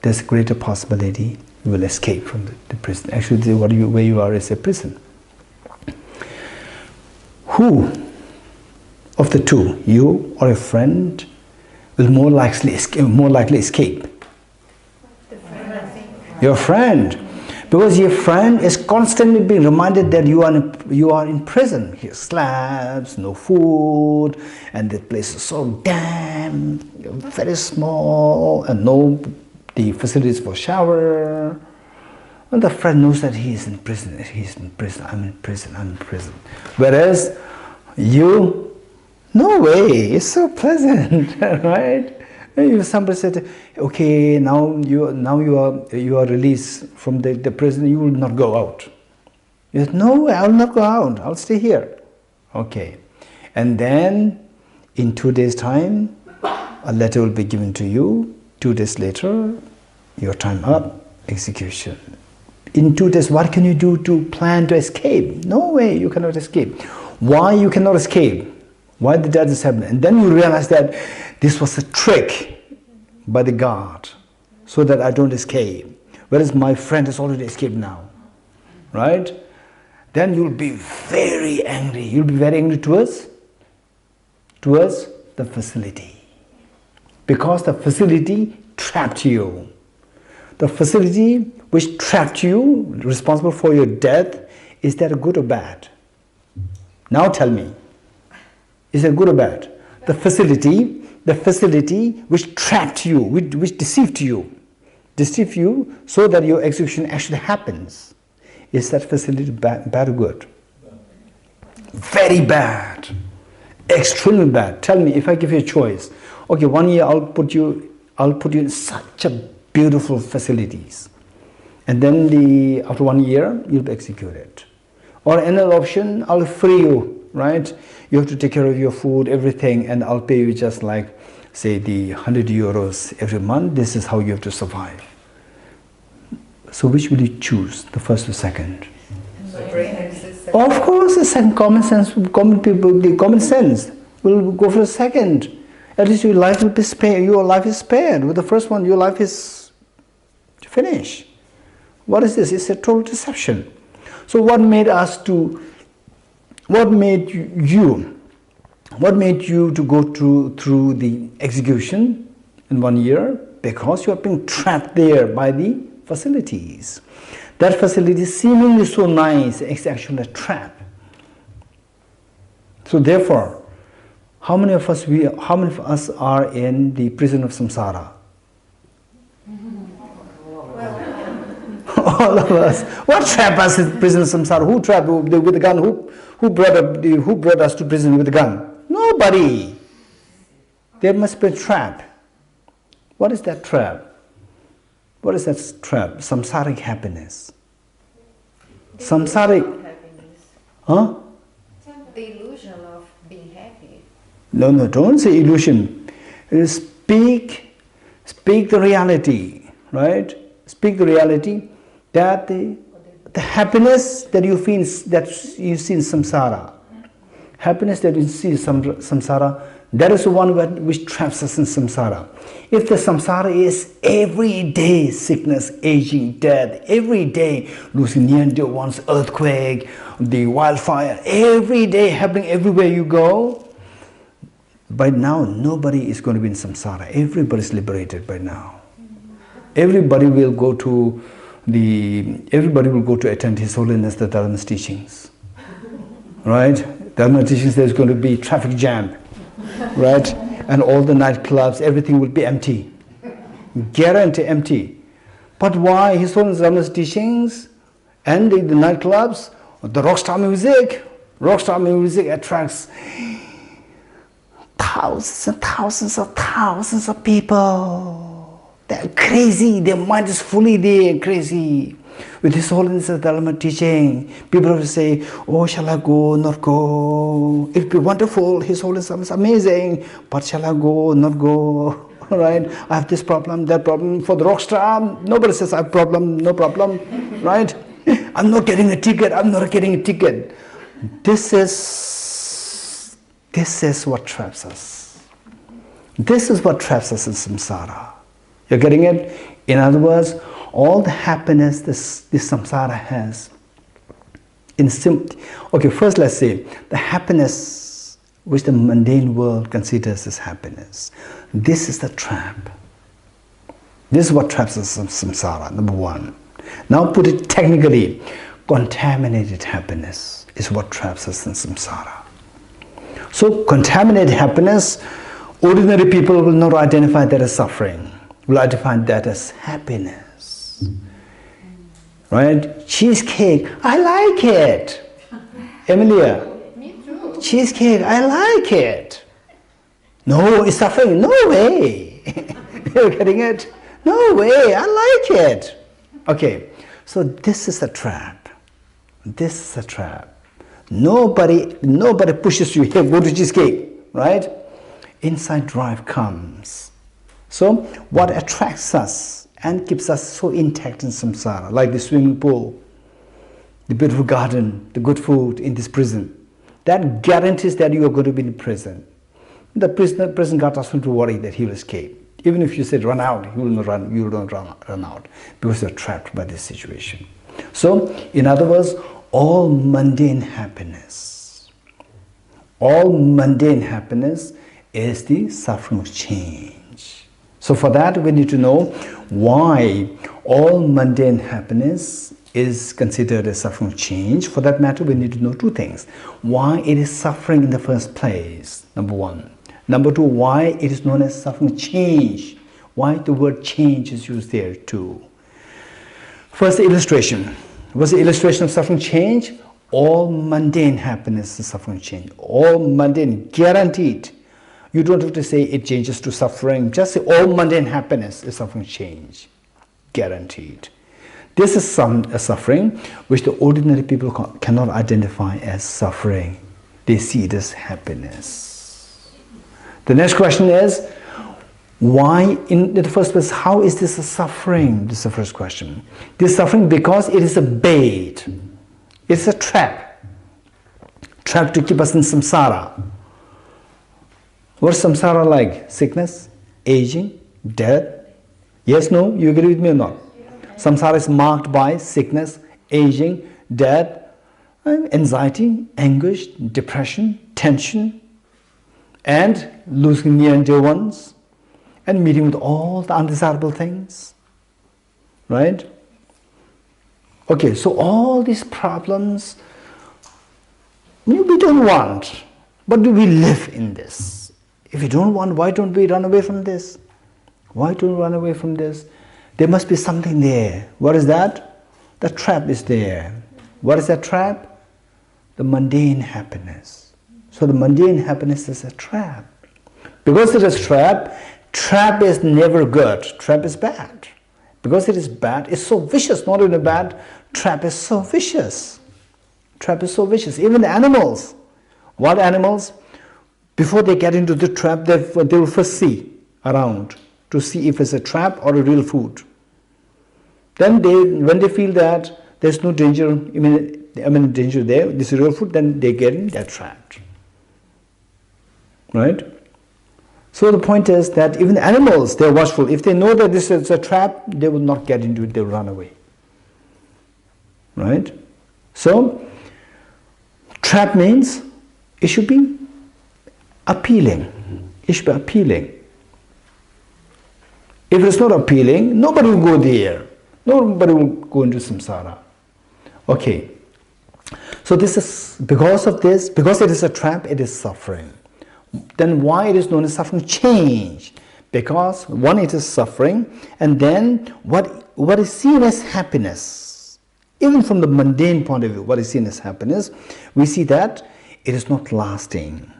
there's a greater possibility you will escape from the prison? Actually, where you are is a prison. Who of the two, you or a friend, will more likely escape? The friend, I think. Your friend. Because your friend is constantly being reminded that you are in prison. Here slabs, no food, and the place is so damn, very small, and no the facilities for shower. And the friend knows that he is in prison. He's in prison. I'm in prison. Whereas you, no way. It's so pleasant, right? If somebody said, okay, now you are released from the prison, you will not go out. You said, no, I will not go out. I'll stay here. Okay. And then in 2 days' time, A letter will be given to you. 2 days later, your time up, execution. In 2 days, what can you do to plan to escape? No way, you cannot escape. Why you cannot escape? Why the death is happening? And then you realize that this was a trick by the God, so that I don't escape. Whereas my friend has already escaped now, right? Then you'll be very angry. You'll be very angry towards the facility. Because the facility trapped you. The facility which trapped you, responsible for your death, is that good or bad? Now tell me, is it good or bad? The facility which trapped you, which deceived you so that your execution actually happens. Is that facility bad or good? Very bad. Extremely bad. Tell me, if I give you a choice, okay, 1 year I'll put you in such a beautiful facilities, and then after 1 year you'll be executed. Or another option, I'll free you, right? You have to take care of your food, everything, and I'll pay you just like, say, the 100 euros every month. This is how you have to survive. So which will you choose, the first or second? Of course, the second. Common sense will go for the second. At least your life will be spared. Your life is spared. With the first one, your life is finished. What is this? It's a total deception. So what made you to go through the execution in 1 year? Because you are being trapped there by the facilities. That facility is seemingly so nice, it's actually a trap. So therefore, how many of us are in the prison of samsara? All of us. What trapped us in prison of samsara? Who trapped with a gun? Who brought us to prison with a gun? Nobody. There must be a trap. What is that trap? What is that trap? Samsaric happiness. Samsaric. Huh? The illusion of being happy. No, don't say illusion. Speak the reality, right? Speak the reality that the happiness that you feel, that you see in samsara, happiness that you see in samsara, that is the one which traps us in samsara. If the samsara is everyday sickness, aging, death, every day losing near and dear ones, earthquake, the wildfire, every day happening everywhere you go, by now nobody is going to be in samsara. Everybody is liberated by now. Everybody will go to attend His Holiness the Dharma's teachings, right? Dharma teachings, there's going to be traffic jam, right? And all the nightclubs, everything will be empty. Guarantee empty. But why? His Holiness Dharma's teachings and the nightclubs, the rockstar music attracts thousands of people. They're crazy, their mind is fully there, crazy. With His Holiness Dharma teaching, people will say, oh, shall I go, not go? It'll be wonderful, His Holiness Dharma is amazing, but shall I go, not go? All right, I have this problem, that problem. For the rockstar, nobody says I have problem, no problem, right? I'm not getting a ticket. This is what traps us. This is what traps us in samsara. You're getting it? In other words, all the happiness this samsara has. Okay, first let's say the happiness which the mundane world considers as happiness. This is the trap. This is what traps us in samsara, number one. Now put it technically, contaminated happiness is what traps us in samsara. So contaminated happiness, ordinary people will not identify that as suffering. Will identify that as happiness, right? Cheesecake, I like it. Emilia, me too. Cheesecake, I like it. No, it's suffering. No way. You're getting it? No way. I like it. Okay, so this is a trap. This is a trap. Nobody pushes you here. Go to cheesecake, right? inside drive comes. So what attracts us and keeps us so intact in samsara, like the swimming pool, the beautiful garden, the good food in this prison, that guarantees that you are going to be in prison. The prison guard doesn't worry that he will escape. Even if you said run out, he will not run, you will not run out, because you are trapped by this situation. So, in other words, all mundane happiness is the suffering of change. So for that we need to know why all mundane happiness is considered a suffering of change. For that matter, we need to know two things. Why it is suffering in the first place, number one. Number two, why it is known as suffering change. Why the word change is used there too. First, the illustration. What's the illustration of suffering change? All mundane happiness is suffering change. All mundane, guaranteed. You don't have to say it changes to suffering. Just say all mundane happiness is suffering change. Guaranteed. This is a suffering which the ordinary people cannot identify as suffering. They see it as happiness. The next question is, why in the first place, how is this a suffering? This is the first question. This is suffering because it is a bait. It's a trap. Trap to keep us in samsara. What's samsara like? Sickness, aging, death? Yes, no? You agree with me or not? Samsara is marked by sickness, aging, death, anxiety, anguish, depression, tension, and losing near and dear ones, and meeting with all the undesirable things. Right? Okay, so all these problems we don't want, but do we live in this? If we don't want, why don't we run away from this? Why don't we run away from this? There must be something there. What is that? The trap is there. What is that trap? The mundane happiness. So the mundane happiness is a trap. Because it is trap is never good. Trap is bad. Because it is bad, it's so vicious, not even bad. Trap is so vicious. Trap is so vicious. Even the animals, wild animals, before they get into the trap, they will first see around to see if it's a trap or a real food. Then when they feel that there's no danger, danger there, this is real food, then they get in, they're trapped. Right? So the point is that even animals, they're watchful. If they know that this is a trap, they will not get into it, they will run away. Right? So, trap means it should be appealing. It should be appealing. If it's not appealing, nobody will go there. Nobody will go into samsara. Okay. So this is, because of this, because it is a trap, it is suffering. Then why it is known as suffering change? Because one, it is suffering, and then what is seen as happiness, even from the mundane point of view, what is seen as happiness, we see that it is not lasting.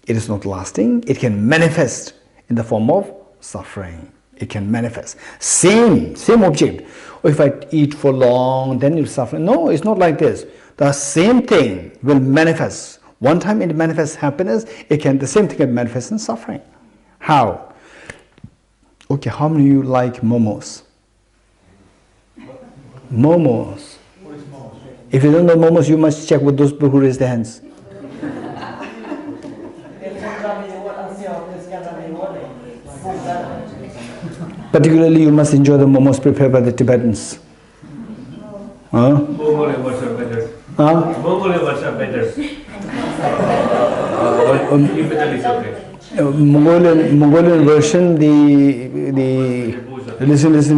It is not lasting. It can manifest in the form of suffering. It can manifest. Same object. Or if I eat for long, then you suffer. No, it's not like this. The same thing will manifest. One time it manifests happiness, the same thing can manifest in suffering. How? Okay, how many of you like momos? Momos. If you don't know momos, you must check with those people who raise their hands. Particularly, you must enjoy the momos prepared by the Tibetans. Huh? Mongolian ones are better. Huh? Mongolian ones are better. Tibetan is okay. Mongolian version,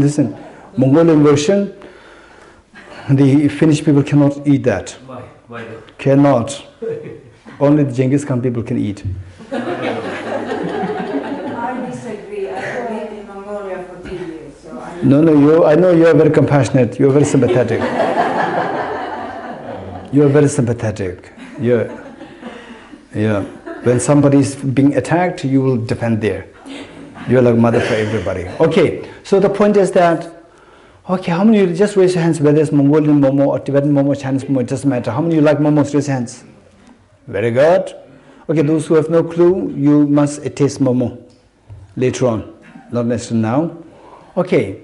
listen. Mongolian version, the Finnish people cannot eat that. Why? Why not? Cannot. Only the Genghis Khan people can eat. I disagree. I've lived in Mongolia for 2 years, so I know you are very compassionate. You are very sympathetic. You are very sympathetic. Yeah. When somebody is being attacked, you will defend there. You are like mother for everybody. Okay. So the point is that. Okay, how many of you, just raise your hands, whether it's Mongolian momo or Tibetan momo, Chinese momo, it doesn't matter. How many of you like momos? Raise your hands. Very good. Okay, those who have no clue, you must taste momo later on, not necessarily now. Okay,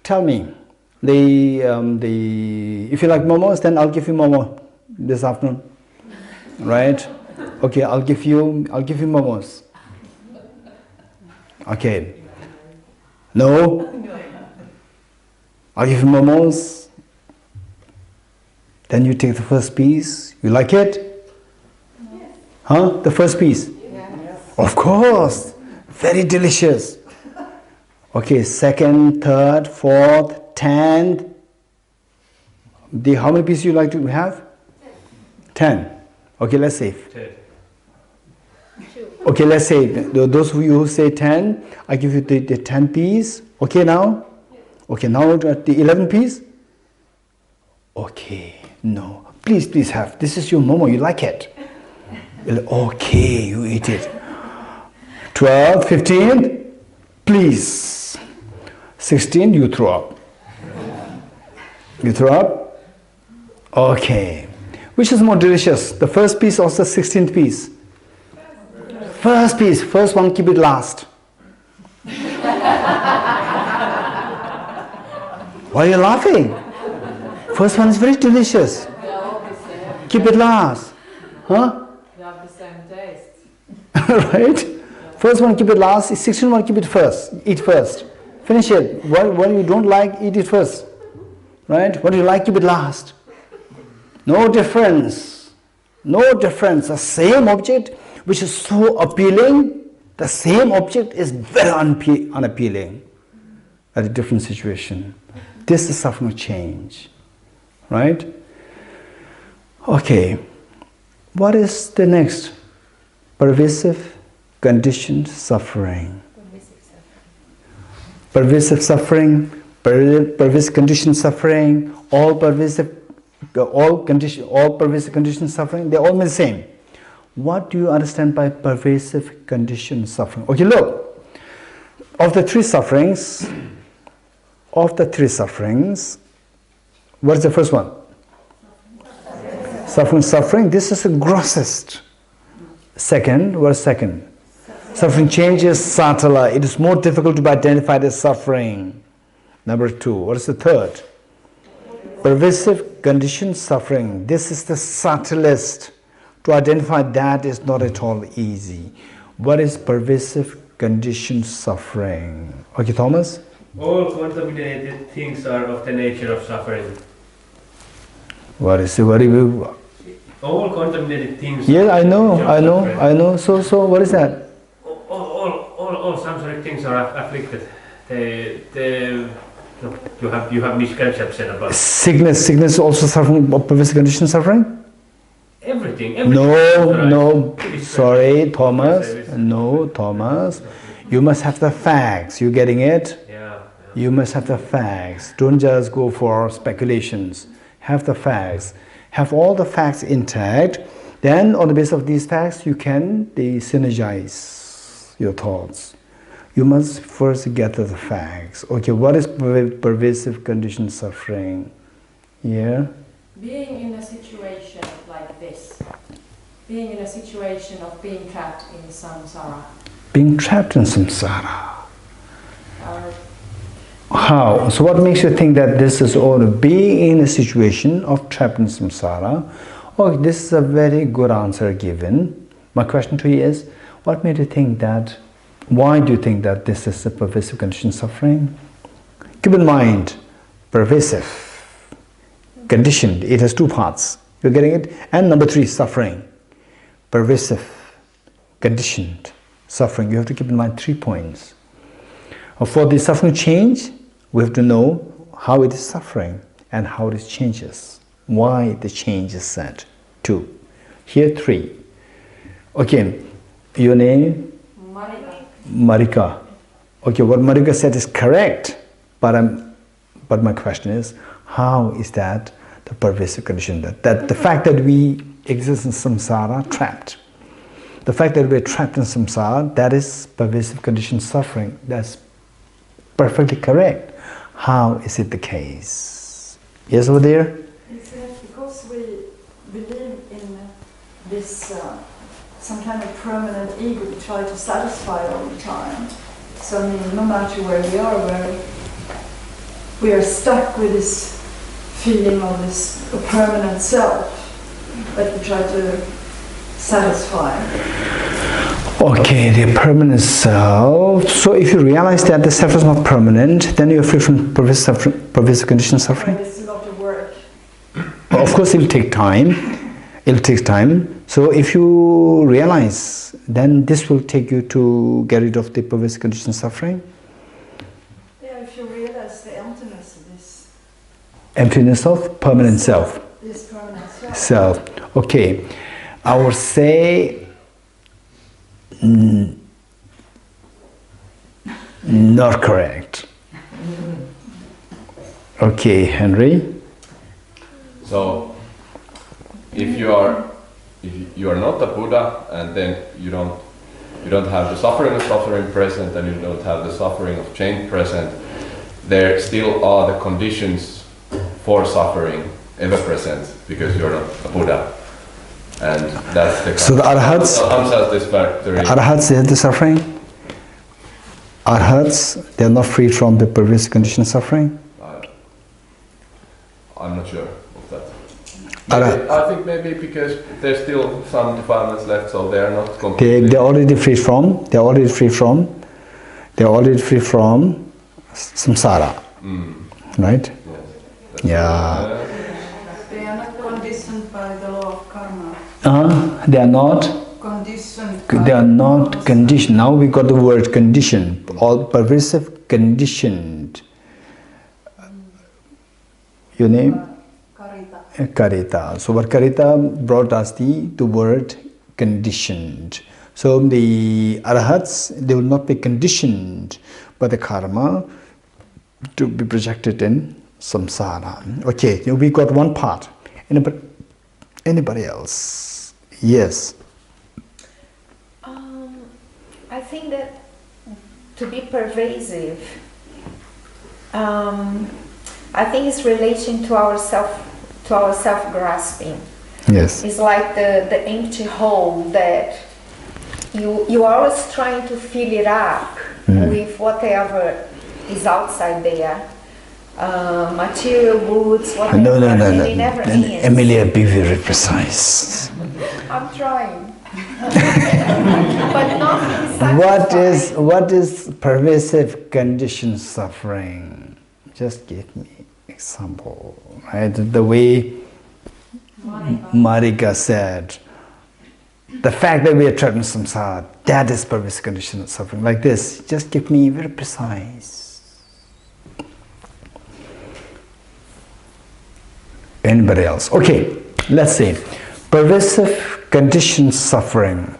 tell me, if you like momos, then I'll give you momo this afternoon, right? Okay, I'll give you momos. Okay. No? I'll give you momos. Then you take the first piece. You like it? Yes. Huh? The first piece? Yes. Of course. Very delicious. Okay, second, third, fourth, 10th. How many pieces you like to have? 10. Okay, let's say. Okay, let's say, those of you who say 10, I give you the 10 piece. Okay now? Okay, now at the 11 piece? Okay, no. Please have. This is your momo, you like it. Okay, you eat it. 12, 15, please. 16, you throw up. You throw up? Okay. Which is more delicious? The first piece or the 16th piece? First piece, first one, keep it last. Why are you laughing? First one is very delicious. Keep it last. Huh? They have the same taste. Right? First one, keep it last. 16th one, keep it first. Eat first. Finish it. What you don't like, eat it first. Right? What you like, keep it last. No difference. No difference. The same object which is so appealing, the same object is very unappealing at a different situation. This is suffering of change. Right? Okay. What is the next? Pervasive conditioned suffering. Pervasive suffering, pervasive conditioned suffering, all pervasive conditioned suffering, they're all the same. What do you understand by pervasive conditioned suffering? Okay, look. Of the three sufferings, what is the first one? Suffering. This is the grossest. Second, what is second? Suffering changes subtler. It is more difficult to be identified as suffering. Number two, what is the third? Pervasive conditioned suffering. This is the subtlest. To identify that is not at all easy. What is pervasive conditioned suffering? Okay, Thomas? All contaminated things are of the nature of suffering. What is it? All contaminated things. Yeah, I know. So what is that? All samsaric things are afflicted. You have misconception about Sickness also suffering of pervasive conditioned suffering? everything. No, sorry, Thomas. No, Thomas. You must have the facts. You getting it? Yeah. You must have the facts. Don't just go for speculations. Have the facts. Have all the facts intact. Then, on the basis of these facts, you can synergize your thoughts. You must first get to the facts. Okay, what is pervasive conditioned suffering? Yeah? Being in a situation like this, being in a situation of being trapped in samsara. Being trapped in samsara. How? So what makes you think that this is all being in a situation of trapped in samsara? Oh, this is a very good answer given. My question to you is, what made you think that, why do you think that this is a pervasive conditioned suffering? Keep in mind, pervasive, conditioned, it has two parts. You're getting it? And number three, suffering. Pervasive, conditioned, suffering. You have to keep in mind 3 points. For the suffering change, we have to know how it is suffering and how it changes. Why the change is set. 2. Here 3. Okay, your name? Marika. Okay, what Marika said is correct, but my question is, how is that the pervasive condition? That the fact that we exist in samsara, trapped. The fact that we're trapped in samsara, that is pervasive conditioned suffering. That's perfectly correct. How is it the case? Yes, over there? It's because we believe in this some kind of permanent ego we try to satisfy all the time. So I mean, no matter where we are stuck with this feeling of this permanent self that we try to satisfy. Okay, the permanent self. So if you realize that the self is not permanent, then you're free from pervasive conditioned suffering. It's a lot of work. Of course, it'll take time. It'll take time. So if you realize, then this will take you to get rid of the pervasive conditioned suffering. Yeah, if you realize the emptiness of this. Emptiness of permanent self. This permanent self. Self. Okay. I would say not correct. Okay, Henry. So, if you are not a Buddha, and then you don't have the suffering of suffering present, and you don't have the suffering of change present, there still are the conditions for suffering ever present because you're not a Buddha. And that's the so the arhats, unsatisfactory. Arhats, they have the suffering. Arhats, they are not free from the pervasive conditioned suffering. I'm not sure of that. Maybe, I think maybe because there's still some defilements left, so they are not completely. They're already free from. They're already free from samsara. Right? They are not conditioned by the law of karma. They are not Conditioned. They are not conditioned. Now we got the word conditioned. All pervasive conditioned. Your name? Karita. Karita. So what Karita brought us the word conditioned. So the arhats, they will not be conditioned by the karma to be projected in samsara. Okay, we got one part. Anybody else? Yes. I think that to be pervasive, I think it's relation to our self-grasping. Yes. It's like the empty hole that you are always trying to fill it up with whatever is outside there. Material goods, whatever. No. It never ends. Emilia, be very precise. I'm trying. But not satisfied. What is pervasive conditioned suffering? Just give me example. Right? The way Marika said, the fact that we are trapped in samsara, that is pervasive conditioned suffering. Like this, just give me very precise. Anybody else? Okay, let's say pervasive conditioned suffering.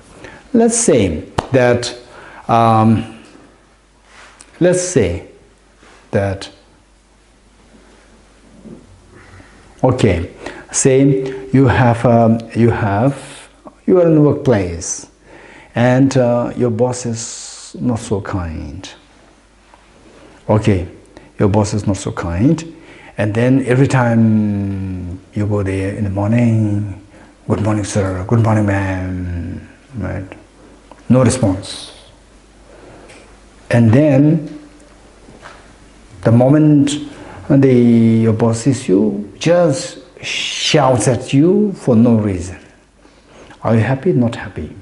Let's say that okay, say you are in the workplace and your boss is not so kind. Okay, your boss is not so kind, and then every time you go there in the morning, good morning sir, good morning ma'am, right? No response. And then the moment your boss sees you, just shouts at you for no reason. Are you happy? Not happy.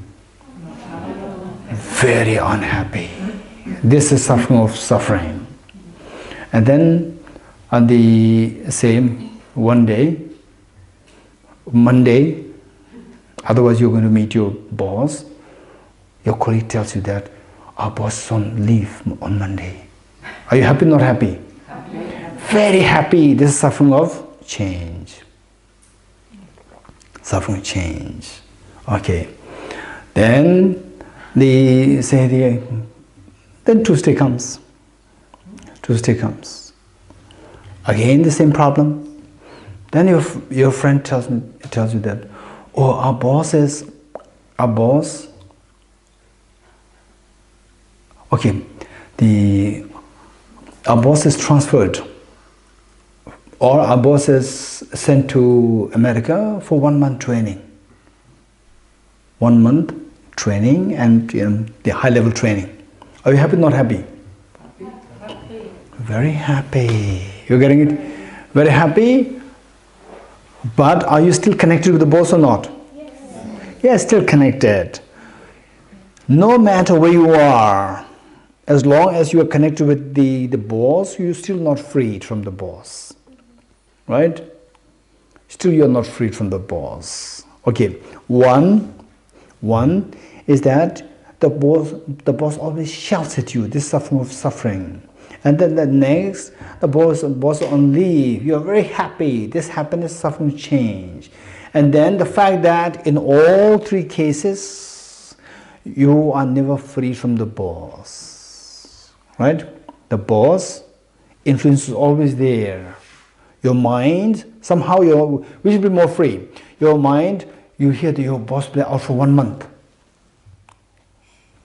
Very unhappy. This is suffering of suffering. And then on the same one day, Monday, otherwise you're going to meet your boss, your colleague tells you that our boss is on leave on Monday. Are you happy? Not happy? Happy. Very happy. This is suffering of change. Suffering of change. Okay. Then then Tuesday comes. Tuesday comes. Again the same problem. Then your friend tells you that, oh, our boss. Okay, our boss is transferred, or our boss is sent to America for 1 month training. 1 month training and the high level training. Are you happy or not happy? Happy. Very happy. You're getting it? Very happy. But are you still connected with the boss or not? Yes. Yes, still connected. No matter where you are, as long as you are connected with the boss, you're still not freed from the boss. Right? Still you're not freed from the boss. Okay, one is that the boss always shouts at you, this form of suffering. And then the next, the boss on leave, you're very happy, this happiness, suffering, change. And then the fact that in all three cases, you are never free from the boss. Right? The boss influence is always there. Your mind, somehow we should be more free. Your mind, you hear that your boss play out for 1 month.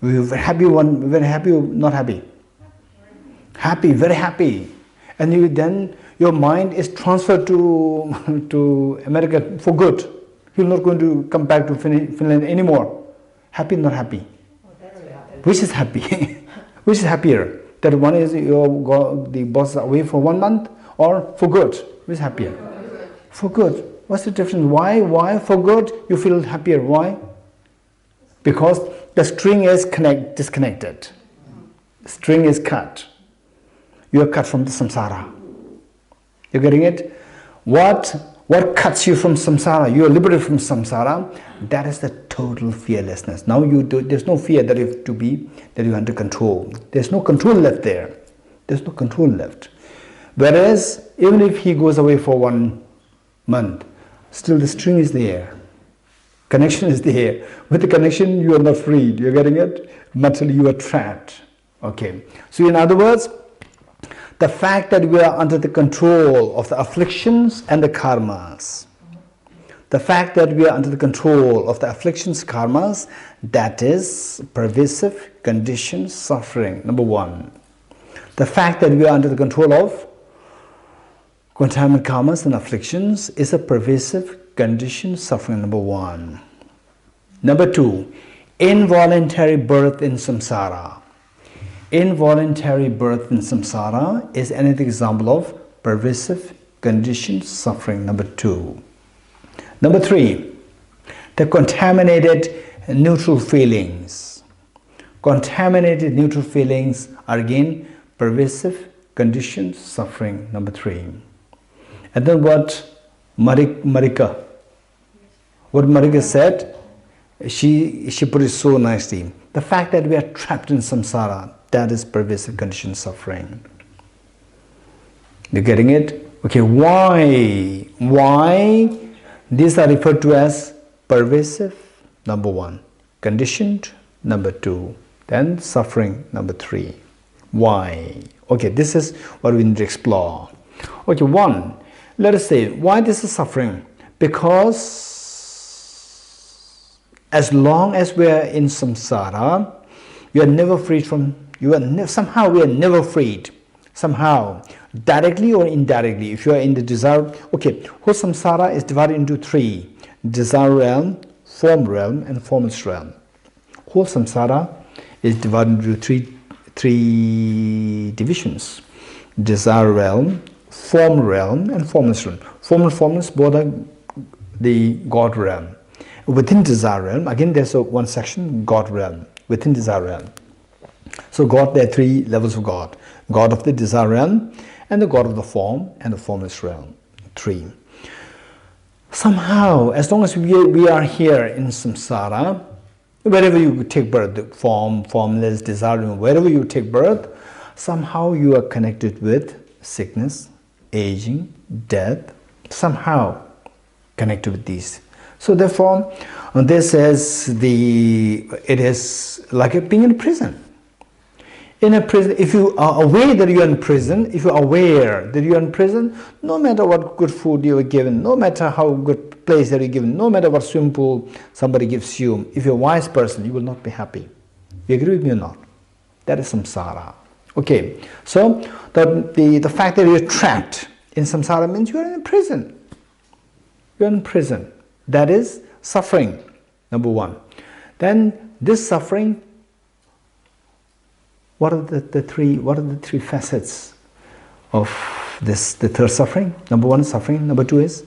You're very happy, very happy or not happy? Happy, very happy. And then your mind is transferred to America for good. You're not going to come back to Finland anymore. Happy, not happy? Which is happy? Which is happier? That one is the boss is away for 1 month or for good? Which is happier? For good. What's the difference? Why for good you feel happier? Why? Because the string is disconnected. The string is cut. You are cut from the samsara. You're getting it? What cuts you from samsara? You are liberated from samsara. That is the total fearlessness. Now there's no fear that you're under control. There's no control left there. There's no control left. Whereas even if he goes away for 1 month, still the string is there. Connection is there. With the connection, you are not freed. You're getting it? Mentally, you are trapped. Okay. So in other words, the fact that we are under the control of the afflictions and the karmas, the fact that we are under the control of the afflictions, karmas, that is pervasive conditioned suffering, number 1. The fact that we are under the control of contaminant karmas and afflictions is a pervasive conditioned suffering, number 1. Number 2, involuntary birth in samsara. Involuntary birth in samsara is another example of pervasive conditioned suffering, number 2. Number 3, the contaminated neutral feelings. Contaminated neutral feelings are again pervasive conditioned suffering, number 3. And then what Marika said, she put it so nicely. The fact that we are trapped in samsara, that is pervasive conditioned suffering. You're getting it? Okay, why? Why these are referred to as pervasive, number 1. Conditioned, number 2. Then suffering, number 3. Why? Okay, this is what we need to explore. Okay, 1. Let us say, why this is suffering? Because as long as we are in samsara, you are never freed from, somehow we are never freed. Somehow, directly or indirectly, if you are in the desire, okay, whole samsara is divided into 3. Desire realm, form realm, and formless realm. Whole samsara is divided into three divisions. Desire realm, form realm, and formless realm. Form and formless both are the God realm. Within desire realm, again there's one section, God realm, within desire realm. So God, there are 3 levels of God. God of the desire realm, and the God of the form, and the formless realm, 3. Somehow, as long as we are here in samsara, wherever you take birth, the form, formless, desire, wherever you take birth, somehow you are connected with sickness, aging, death, somehow connected with these. So therefore, this is it is like being in a prison. In a prison, if you are aware that you are in prison, if you are aware that you are in prison, no matter what good food you are given, no matter how good place that you are given, no matter what swimming pool somebody gives you, if you're a wise person, you will not be happy. You agree with me or not? That is samsara. Okay, so the fact that you're trapped in samsara means you are in a prison. You're in prison. That is suffering, number 1. Then this suffering, what are the three facets of this, the third suffering? Number one, suffering. Number two is